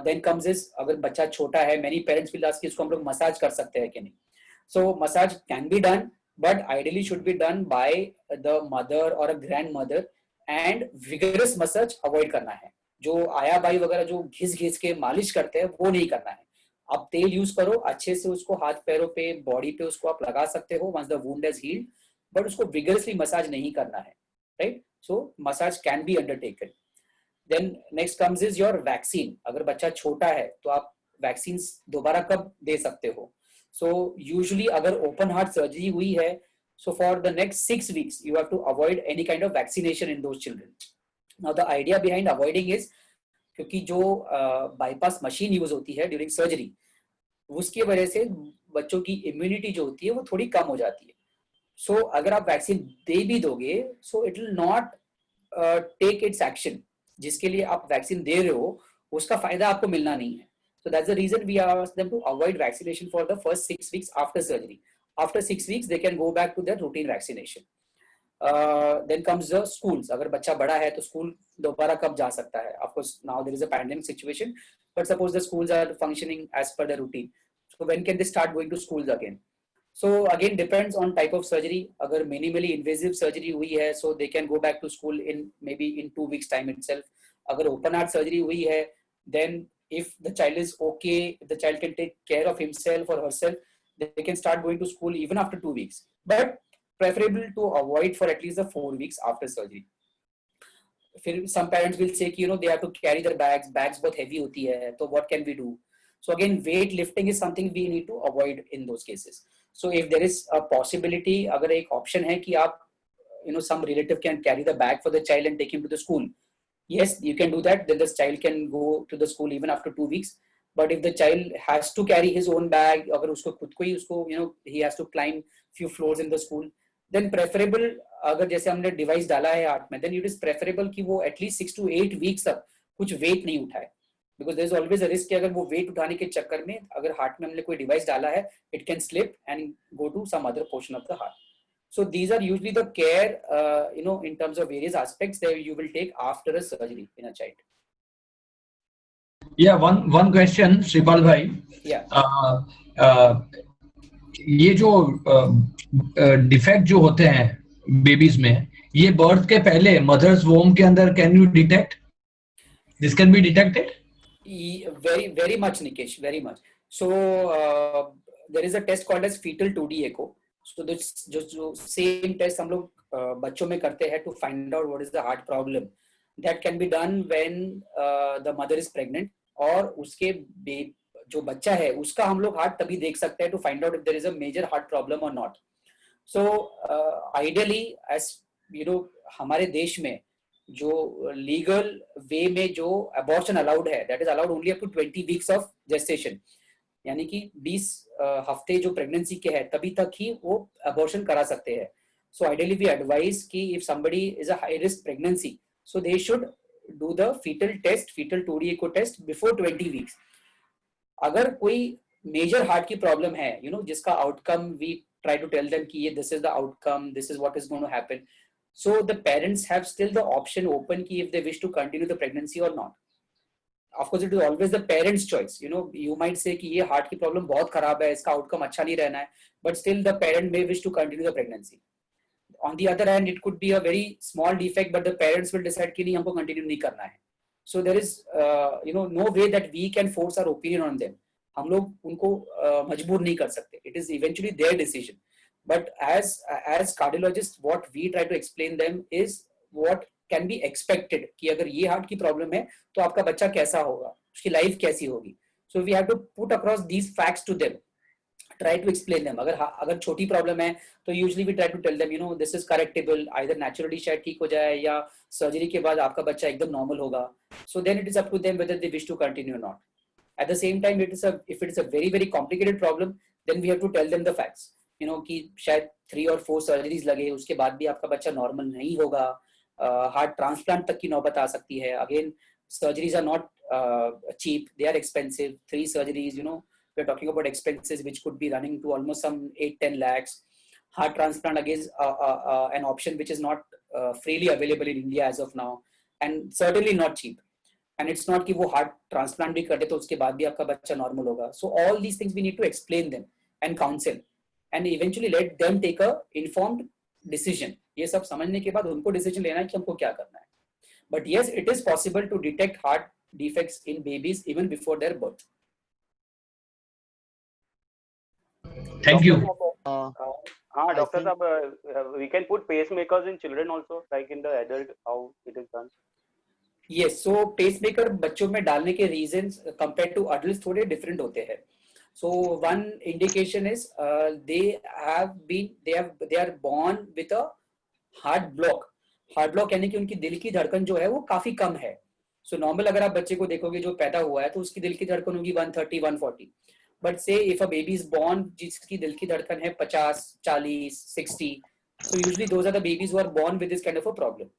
Then comes is, अगर बच्चा छोटा है, many parents will ask कि इसको हम लोग मसाज कर सकते हैं कि नहीं. So massage can be done, but ideally should be done by the mother or a grandmother, and vigorous massage avoid करना है. जो आया बाई वगैरह जो घिस के मालिश करते हैं वो नहीं करना है. आप तेल यूज करो, अच्छे से उसको हाथ पैरों पे, बॉडी पे उसको आप लगा सकते हो once the wound has healed, but उसको vigorously मसाज नहीं करना है, right? So massage can be undertaken. Then next comes is your vaccine. अगर बच्चा छोटा है तो आप vaccines दोबारा कब दे सकते हो. So usually अगर open heart surgery हुई है So for the next 6 weeks, you have to avoid any kind of vaccination in those children. Now the idea behind avoiding is क्योंकि जो bypass machine यूज होती है during surgery, उसकी वजह से बच्चों की इम्यूनिटी जो होती है वो थोड़ी कम हो जाती है. सो अगर आप वैक्सीन दे भी दोगे, so it will not take its action. जिसके लिए आप वैक्सीन दे रहे हो उसका फायदा आपको मिलना नहीं है. So that's the reason we ask them to avoid vaccination for the first 6 weeks after surgery. After 6 weeks, they can go back to their routine vaccination. Then comes the schools. अगर बच्चा बड़ा है तो स्कूल दोबारा कब जा सकता है? Of course, now there is a pandemic situation, but suppose the schools are functioning as per the routine. So when can they start going to schools again? So again, depends on type of surgery. अगर minimally invasive surgery हुई है, so they can go back to school in maybe in 2 weeks time itself. अगर open heart surgery हुई है, then if the child is okay, if the child can take care of himself or herself, they can start going to school even after 2 weeks. But preferable to avoid for at least the 4 weeks after surgery. Some parents will say, they have to carry their bags बहुत heavy होती है, so what can we do? So again, weight lifting is something we need to avoid in those cases. So if there is a possibility, अगर एक option है कि आप, some relative can carry the bag for the child and take him to the school, yes, you can do that. Then the child can go to the school even after 2 weeks. But if the child has to carry his own bag, अगर उसको खुद को ही उसको, he has to climb few floors in the school, then preferable, अगर जैसे हमने device डाला है हार्ट में, then it is preferable कि वो at least 6 to 8 weeks तक कुछ weight नहीं उठाए. Because there is always a risk कि अगर वो weight उठाने के चक्कर में अगर हार्ट में हमने कोई device डाला है, it can slip and go to some other portion of the heart. So these are usually the care, in terms of various aspects that you will take after a surgery in a child. Yeah, one question, Sripal bhai. Yeah. ये जो defect जो होते हैं babies में, ये birth के पहले mother's वोम के अंदर can you detect? This can be detected? Very much, Nikesh, very much. So there is a test called as fetal 2D echo. So जो same test हम लोग बच्चों में करते हैं to find out what is the heart problem. That can be done when the mother is pregnant, और उसके जो बच्चा है उसका हम लोग हार्ट तभी देख सकते हैं to find out if there is a major heart problem or not. So ideally, as हमारे देश में जो लीगल वे में जो अबॉर्शन अलाउड है, that is allowed only up to 20 weeks of gestation. यानी कि 20 हफ्ते जो प्रेगनेंसी के है तभी तक ही वो अबॉर्शन करा सकते हैं. So ideally we advise कि if somebody is a high risk pregnancy, so they should do the fetal 2D echo test before 20 weeks. अगर कोई मेजर हार्ट की प्रॉब्लम है, जिसका outcome we try to tell them कि ये this is the outcome, this is what is going to happen. So the parents have still the option open कि if they wish to continue the pregnancy or not. Of course, it is always the parents' choice. You might say कि ये heart की problem बहुत खराब है, इसका outcome अच्छा नहीं रहना है, but still the parent may wish to continue the pregnancy. On the other hand, it could be a very small defect, but the parents will decide कि नहीं हमको continue नहीं करना है. So there is, no way that we can force our opinion on them. हम लोग उनको मजबूर नहीं कर सकते. It is eventually their decision. But as cardiologists, what we try to explain them is what can be expected कि अगर ये हार्ट की प्रॉब्लम है तो आपका बच्चा कैसा होगा, उसकी लाइफ कैसी होगी. So we have to put across these facts to them, try to explain them. अगर छोटी प्रॉब्लम है तो usually we try to tell them, this is correctable, either naturally शायद ठीक हो जाए या सर्जरी के बाद आपका बच्चा एकदम नॉर्मल होगा. So then it is up to them whether they wish to continue or not. At the same time, if it is a very very complicated problem, then we have to tell them the facts. कि शायद 3 or 4 surgeries लगे, उसके बाद भी आपका बच्चा normal नहीं होगा, हार्ट ट्रांसप्लांट तक की नौबत आ सकती है. Again, surgeries are not cheap, they are expensive. 3 surgeries, we're talking about expenses which could be running to almost some 8-10 lakhs. Heart transplant again is an option which is not freely available in India as of now, and certainly not cheap. And it's not कि वो heart transplant भी कर दे तो उसके बाद भी आपका बच्चा नॉर्मल होगा. So all these things we need to explain them and counsel, and eventually let them take a informed decision. ये सब समझने के बाद उनको decision लेना है कि हमको क्या करना है. But yes, it is possible to detect heart defects in babies even before their birth. Thank you. Doctor Saab, we can put pacemakers in children also, like in the adult, how it is done? Yes, so pacemaker बच्चों में डालने के reasons compared to adults थोड़े different होते हैं. So one indication is they are born with a heart block यानी कि उनकी दिल की धड़कन जो है वो काफी कम है. सो नॉर्मल अगर आप बच्चे को देखोगे जो पैदा हुआ है तो उसकी दिल की धड़कन होगी 130 140. But say if a baby is born जिसकी दिल की धड़कन है 50 40 60, so usually those are the babies who are born with this kind of a problem.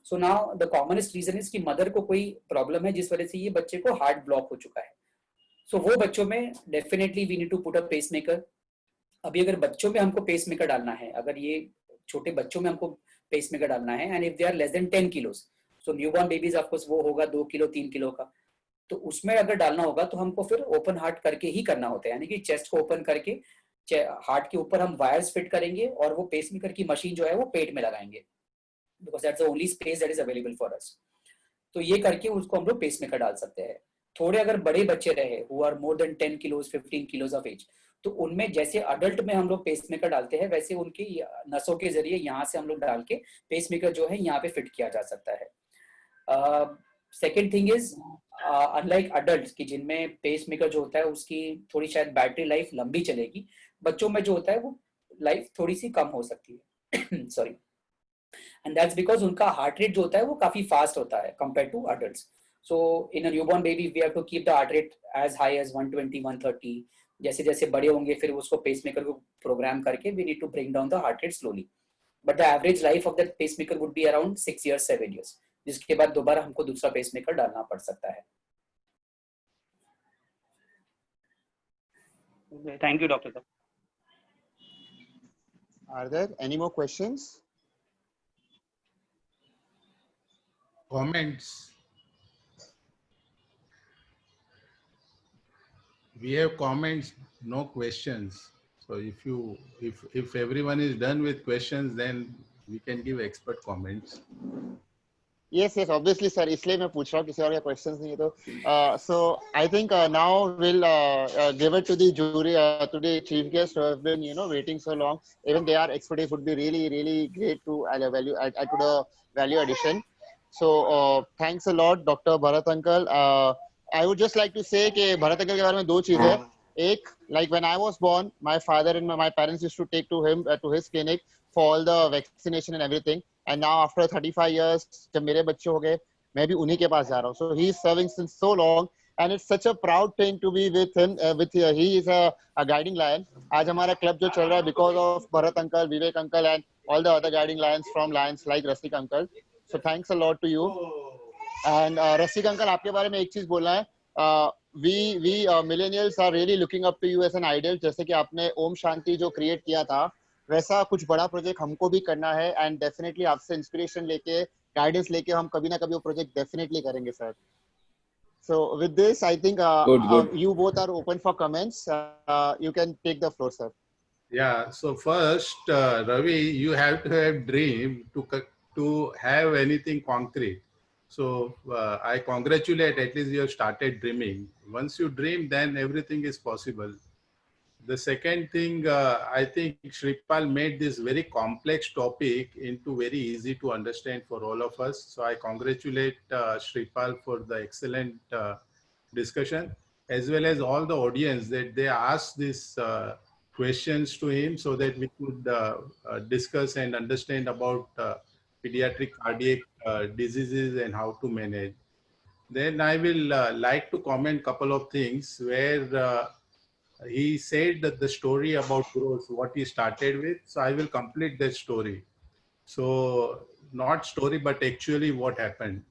So now the commonest reason is कि मदर को कोई प्रॉब्लम है जिस वजह से ये बच्चे को हार्ट ब्लॉक हो चुका है. सो वो बच्चों में definitely we need to put a pacemaker. अभी अगर बच्चों में हमको पेसमेकर डालना है, अगर ये छोटे बच्चों में हमको पेसमेकर डालना है and if they are less than 10 kilos, so newborn babies of course वो होगा 2 किलो 3 किलो का, तो उसमें अगर डालना होगा तो हमको फिर ओपन हार्ट करके ही करना होता है. यानी कि चेस्ट को ओपन करके हार्ट के ऊपर हम वायर्स फिट करेंगे और वो पेसमेकर की मशीन जो है वो पेट में लगाएंगे, because that's the only space that is available for us. तो ये करके उसको हम लोग पेसमेकर डाल सकते हैं. थोड़े अगर बड़े बच्चे रहे who are more than 10 kilos 15 kilos of age, तो उनमें जैसे अडल्ट में हम लोग पेसमेकर डालते हैं वैसे उनकी नसों के जरिए यहाँ से हम लोग डाल के पेसमेकर जो है यहाँ पे फिट किया जा सकता है. Second thing is unlike adult की जिनमें पेसमेकर जो होता है उसकी थोड़ी शायद बैटरी लाइफ लंबी चलेगी, बच्चों में जो होता है वो लाइफ थोड़ी सी कम हो सकती है. सॉरी. एंड दैट्स बिकॉज उनका हार्ट रेट जो होता है वो काफी फास्ट होता है compare to adults. So in a newborn baby we have to keep the heart rate as high as 120 130. जैसे जैसे बड़े होंगे फिर उसको पेसमेकर को प्रोग्राम करके we need to bring down the heart rate slowly. But the average life of that pacemaker would be around 6 years 7 years. जिसके बाद दोबारा हमको दूसरा पेसमेकर डालना पड़ सकता है. Thank you, Doctor. Are there any more questions? Comments? We have comments, no questions. So if everyone is done with questions, then we can give expert comments. Yes, obviously, sir. इसलिए मैं पूछ रहा हूँ, किसी और का questions नहीं है तो. So I think now we'll give it to the jury, to the chief guests who have been, waiting so long. Even their expertise would be really, really great to add to the value addition. So thanks a lot, Dr. Bharat uncle. I would just like to say कि Bharat uncle के बारे में दो चीजें. एक, like when I was born, my father and my parents used to take to his clinic for all the vaccination and everything. And now after 35 years, जब मेरे बच्चे हो गए, मैं भी उन्हीं के पास जा रहा हूँ. So he is serving since so long, and it's such a proud thing to be with him. He is a guiding lion. आज हमारा क्लब जो चल रहा है because of Bharat uncle, Vivek uncle, and all the other guiding lions from lions like Rasik uncle. So thanks a lot to you. And Rasik uncle, आपके बारे में एक चीज बोलना है. We millennials are really looking up to you as an idol. जैसे कि आपने ओम शांति जो क्रिएट किया था, वैसा कुछ बड़ा प्रोजेक्ट हमको भी करना है. एंड डेफिनेटली आपसे इंस्पिरेशन लेके, गाइडेंस लेके हम कभी ना कभी वो प्रोजेक्ट डेफिनेटली करेंगे sir. So with this, I think good. You both are open for comments. You can take the floor, sir. Yeah. So first, Ravi, you have to have dream to have anything concrete. So I congratulate, at least you have started dreaming. Once you dream, then everything is possible. The second thing, I think Shripal made this very complex topic into very easy to understand for all of us. So I congratulate Shripal for the excellent discussion, as well as all the audience that they asked these questions to him so that we could discuss and understand about pediatric cardiac diseases and how to manage. Then I will like to comment couple of things where he said that the story about growth, what he started with. So I will complete that story. So not story, but actually what happened.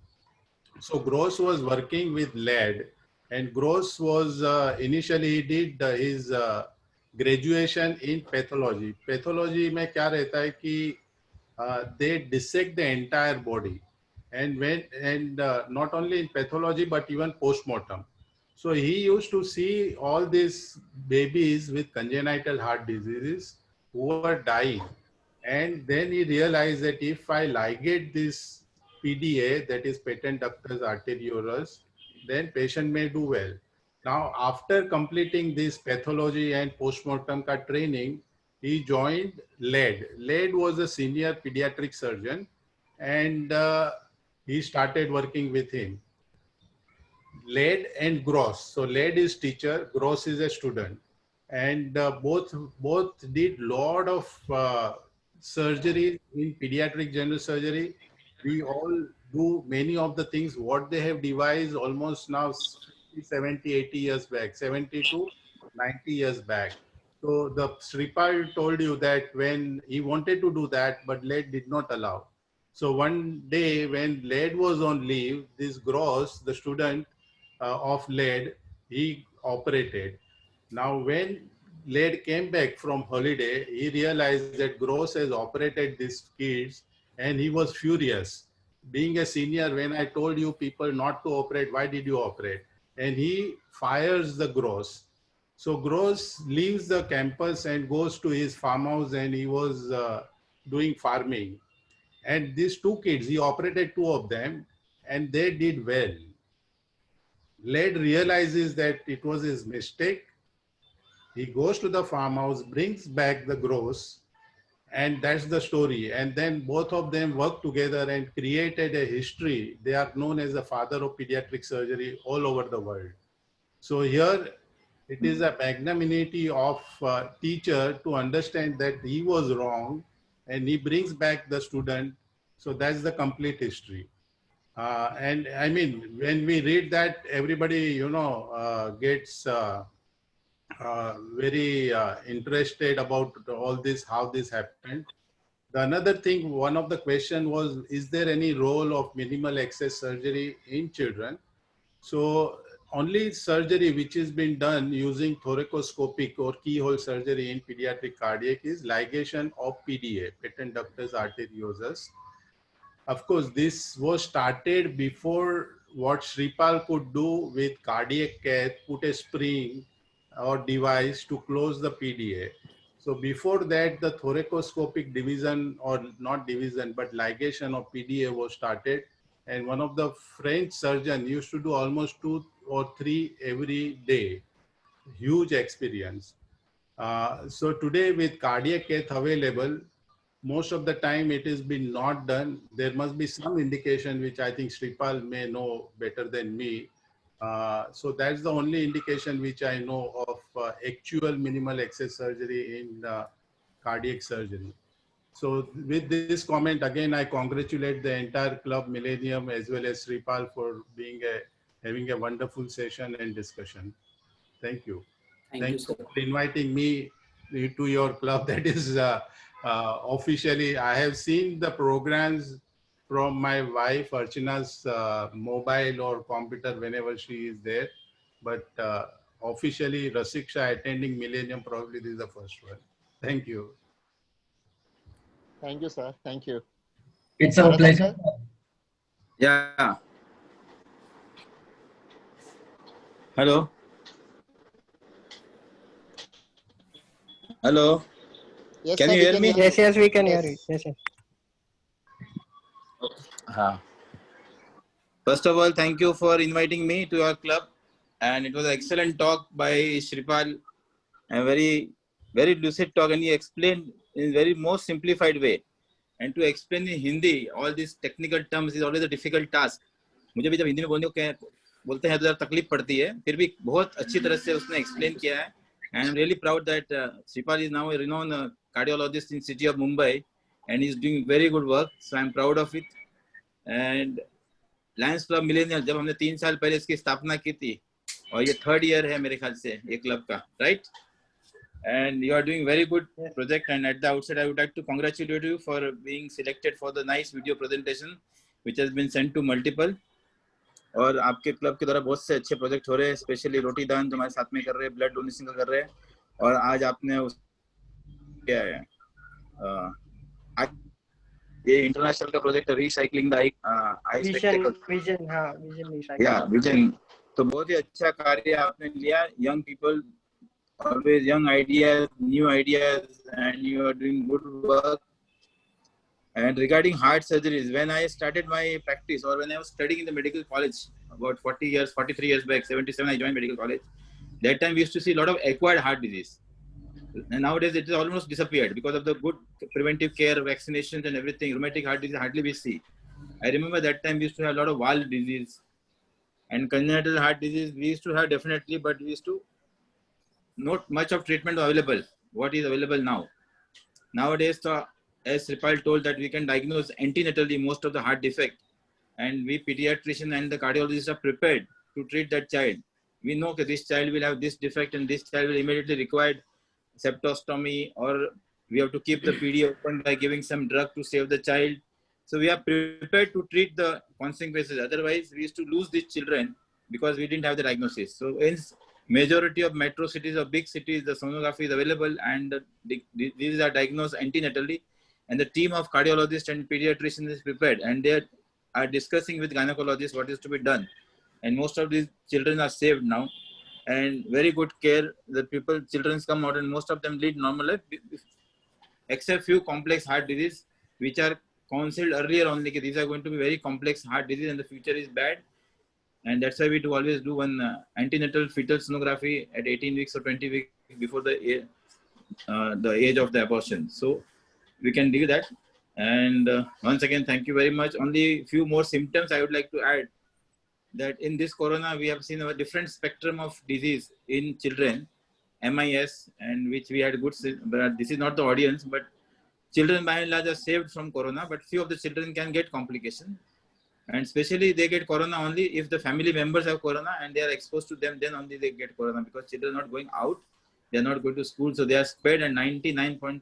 So Gross was working with lead, and Gross was initially he did his graduation in pathology. Pathology में क्या रहता है कि they dissect the entire body, and not only in pathology but even post-mortem. So he used to see all these babies with congenital heart diseases who were dying, and then he realized that if I ligate this PDA, that is patent ductus arteriosus, then patient may do well. Now after completing this pathology and post-mortem ka training, he joined LED. LED was a senior pediatric surgeon, and he started working with him. LED and Gross. So LED is teacher, Gross is a student. and both did lot of surgery in pediatric general surgery. We all do many of the things what they have devised almost now 70, 80 years back, 70 to 90 years back. So the Sripal told you that when he wanted to do that, but Led did not allow. So one day when Led was on leave, this Gross, the student of Led, he operated. Now when Led came back from holiday, he realized that Gross has operated these kids and he was furious. Being a senior, when I told you people not to operate, why did you operate? And he fires the Gross. So Gross leaves the campus and goes to his farmhouse, and he was doing farming. And these two kids, he operated two of them and they did well. Led realizes that it was his mistake. He goes to the farmhouse, brings back the Gross, and that's the story. And then both of them worked together and created a history. They are known as the father of pediatric surgery all over the world. So here it is a magnanimity of teacher to understand that he was wrong and he brings back the student. So that's the complete history. And I mean, when we read that, everybody, gets very interested about all this, how this happened. The another thing, one of the question was, is there any role of minimal access surgery in children? So only surgery which has been done using thoracoscopic or keyhole surgery in pediatric cardiac is ligation of PDA, patent ductus arteriosus. Of course, this was started before what Sripal could do with cardiac cath, put a spring or device to close the PDA. So before that, the thoracoscopic division, or not division, but ligation of PDA was started. And one of the French surgeon used to do almost 2 or 3 every day. Huge experience. So today with cardiac cath available, most of the time it has been not done. There must be some indication which I think Sripal may know better than me. So that's the only indication which I know of actual minimal access surgery in cardiac surgery. So with this comment, again, I congratulate the entire club Millennium as well as Sripal for having a wonderful session and discussion. Thank you. Thank you, sir. for inviting me to your club. That is officially, I have seen the programs from my wife Archana's mobile or computer whenever she is there. But officially Rasiksha attending Millennium, probably this is the first one. Thank you. Thank you, sir. Thank you. It's our pleasure. Yeah. Hello. Hello. Yes, Can sir, you we hear can me? hear Yes, yes, we can hear you. Yes, yes. First of all, thank you for inviting me to your club. And it was an excellent talk by Sripal. A very, very lucid talk. And he explained in a very most simplified way. And to explain in Hindi, all these technical terms is always a difficult task. मुझे भी जब हिंदी में बोलते हैं तो ज़रा तकलीफ पड़ती है. फिर भी बहुत अच्छी तरह से उसने explain किया है. And I'm really proud that Sripal is now a renowned cardiologist in city of Mumbai, and he's doing very good work. So I'm proud of it. And Lions Club Millennial, जब हमने 3 साल पहले इसकी स्थापना की थी, और ये 3rd year है मेरे ख्याल से ये club का, right? And you are doing very good project. And at the outset, I would like to congratulate you for being selected for the nice video presentation, which has been sent to multiple. और आपके club के द्वारा बहुत से अच्छे project हो रहे हैं, स्पेशली रोटी दान जो हमारे साथ में कर रहे हैं, ब्लड डोनेशन का कर रहे हैं. और आज आपने क्या है ये इंटरनेशनल का project recycling the eye vision, तो बहुत ही अच्छा कार्य आपने लिया. Young people, always young ideas, new ideas, and you are doing good work. And regarding heart surgeries, when I started my practice, or when I was studying in the medical college about 43 years back, 77, I joined medical college. That time we used to see a lot of acquired heart disease. And nowadays it has almost disappeared because of the good preventive care, vaccinations and everything. Rheumatic heart disease hardly we see. I remember that time we used to have a lot of valve disease. And congenital heart disease we used to have definitely, but we used to not much of treatment available. What is available now? Nowadays, as Sripal told, that we can diagnose antenatally most of the heart defect, and we pediatrician and the cardiologists are prepared to treat that child. We know that this child will have this defect and this child will immediately require septostomy, or we have to keep the PD open by giving some drug to save the child. So we are prepared to treat the consequences. Otherwise, we used to lose these children because we didn't have the diagnosis. So in majority of metro cities or big cities, the sonography is available and these are diagnosed antenatally. And the team of cardiologists and pediatricians is prepared, and they are discussing with gynecologists what is to be done. And most of these children are saved now, and very good care. The children come out, and most of them lead normal life, except few complex heart disease, which are counseled earlier only. These are going to be very complex heart disease, and the future is bad. And that's why we always do one antenatal fetal sonography at 18 weeks or 20 weeks before the age of the abortion. So we can do that. And once again, thank you very much. Only few more symptoms I would like to add, that in this corona, we have seen a different spectrum of disease in children, MIS, and which we had good, but this is not the audience, but children by and large are saved from corona, but few of the children can get complications. And especially they get corona only if the family members have corona and they are exposed to them, then only they get corona, because children are not going out, they are not going to school, so they are spared, and 99%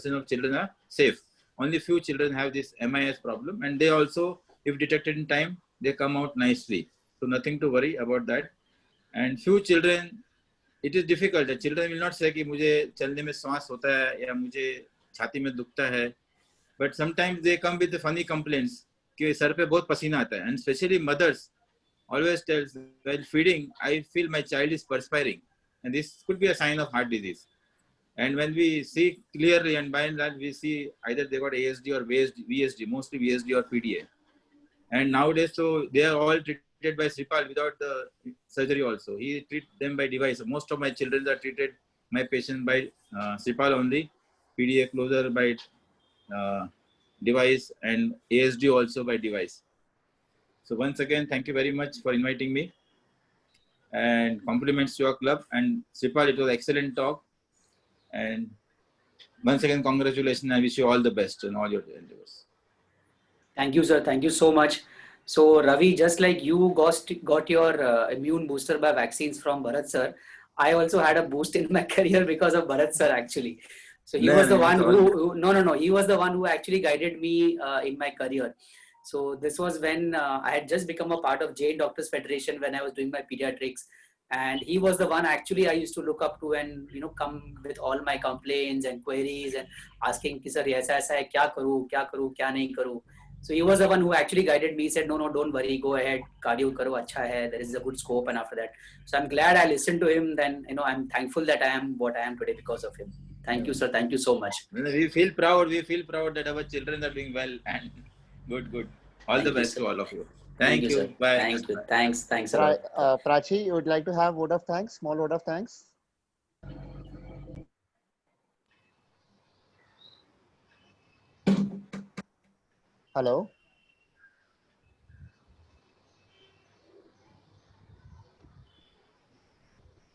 of children are safe. Only few children have this MIS problem, and they also, if detected in time, they come out nicely. So nothing to worry about that. And few children, it is difficult. The children will not say कि मुझे चलने में सांस होता है या मुझे छाती में दुखता है, but sometimes they come with the funny complaints कि सर पे बहुत पसीना आता है. And especially mothers always tells, while feeding, I feel my child is perspiring, and this could be a sign of heart disease. And when we see clearly, and by and large, we see either they got ASD or VSD, mostly VSD or PDA. And nowadays, so they are all treated by Sripal without the surgery also. He treats them by device. So most of my children are treated, my patients, by Sripal only, PDA closer by device, and ASD also by device. So once again, thank you very much for inviting me, and compliments to your club. And Sripal, it was excellent talk. And once again, congratulations. I wish you all the best in all your endeavors. Thank you, sir. Thank you so much. So Ravi, just like you got your immune booster by vaccines from Bharat sir, I also had a boost in my career because of Bharat sir, actually. So he was the one he was the one who actually guided me in my career. So this was when I had just become a part of Jain Doctors Federation when I was doing my pediatrics. And he was the one actually I used to look up to, and come with all my complaints and queries and asking कि sir ऐसा है, क्या करूँ क्या नहीं करूँ. So he was the one who actually guided me. He said, no, don't worry, go ahead, cardio karo, acha hai, there is a good scope. And after that, so I'm glad I listened to him. Then I'm thankful that I am what I am today because of him. Thank you, sir. Thank you so much. We feel proud. We feel proud that our children are doing well, and good. All the best to all of you. Thank you. Sir. Bye. Thank you. Thanks a lot. Prachi, you would like to have vote of thanks, small vote of thanks? Hello.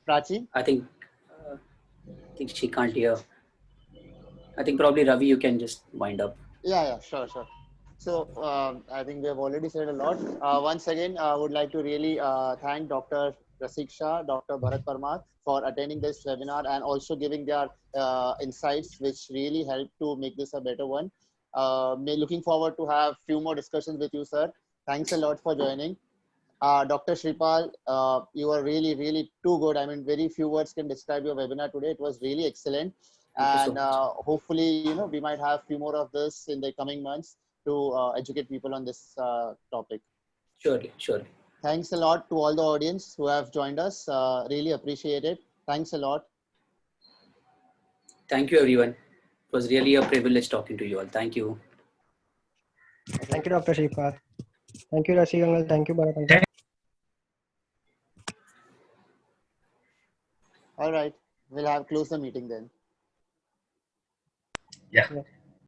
Prachi? I think she can't hear. I think probably Ravi, you can just wind up. Yeah, sure. So I think we have already said a lot. Once again, I would like to really thank Dr. Rasik Shah, Dr. Bharat Parmar for attending this webinar and also giving their insights, which really helped to make this a better one. Looking forward to have few more discussions with you, sir. Thanks a lot for joining. Dr. Sripal, you are really too good. I mean, very few words can describe your webinar today. It was really excellent. And hopefully, we might have few more of this in the coming months to educate people on this topic. Surely. Thanks a lot to all the audience who have joined us. Really appreciate it. Thanks a lot. Thank you, everyone. It was really a privilege talking to you all. Thank you. Thank you, Dr. Sripal. Thank you, Rasik Uncle. Thank you, Bharat Uncle. All right. We'll close the meeting then. Yeah.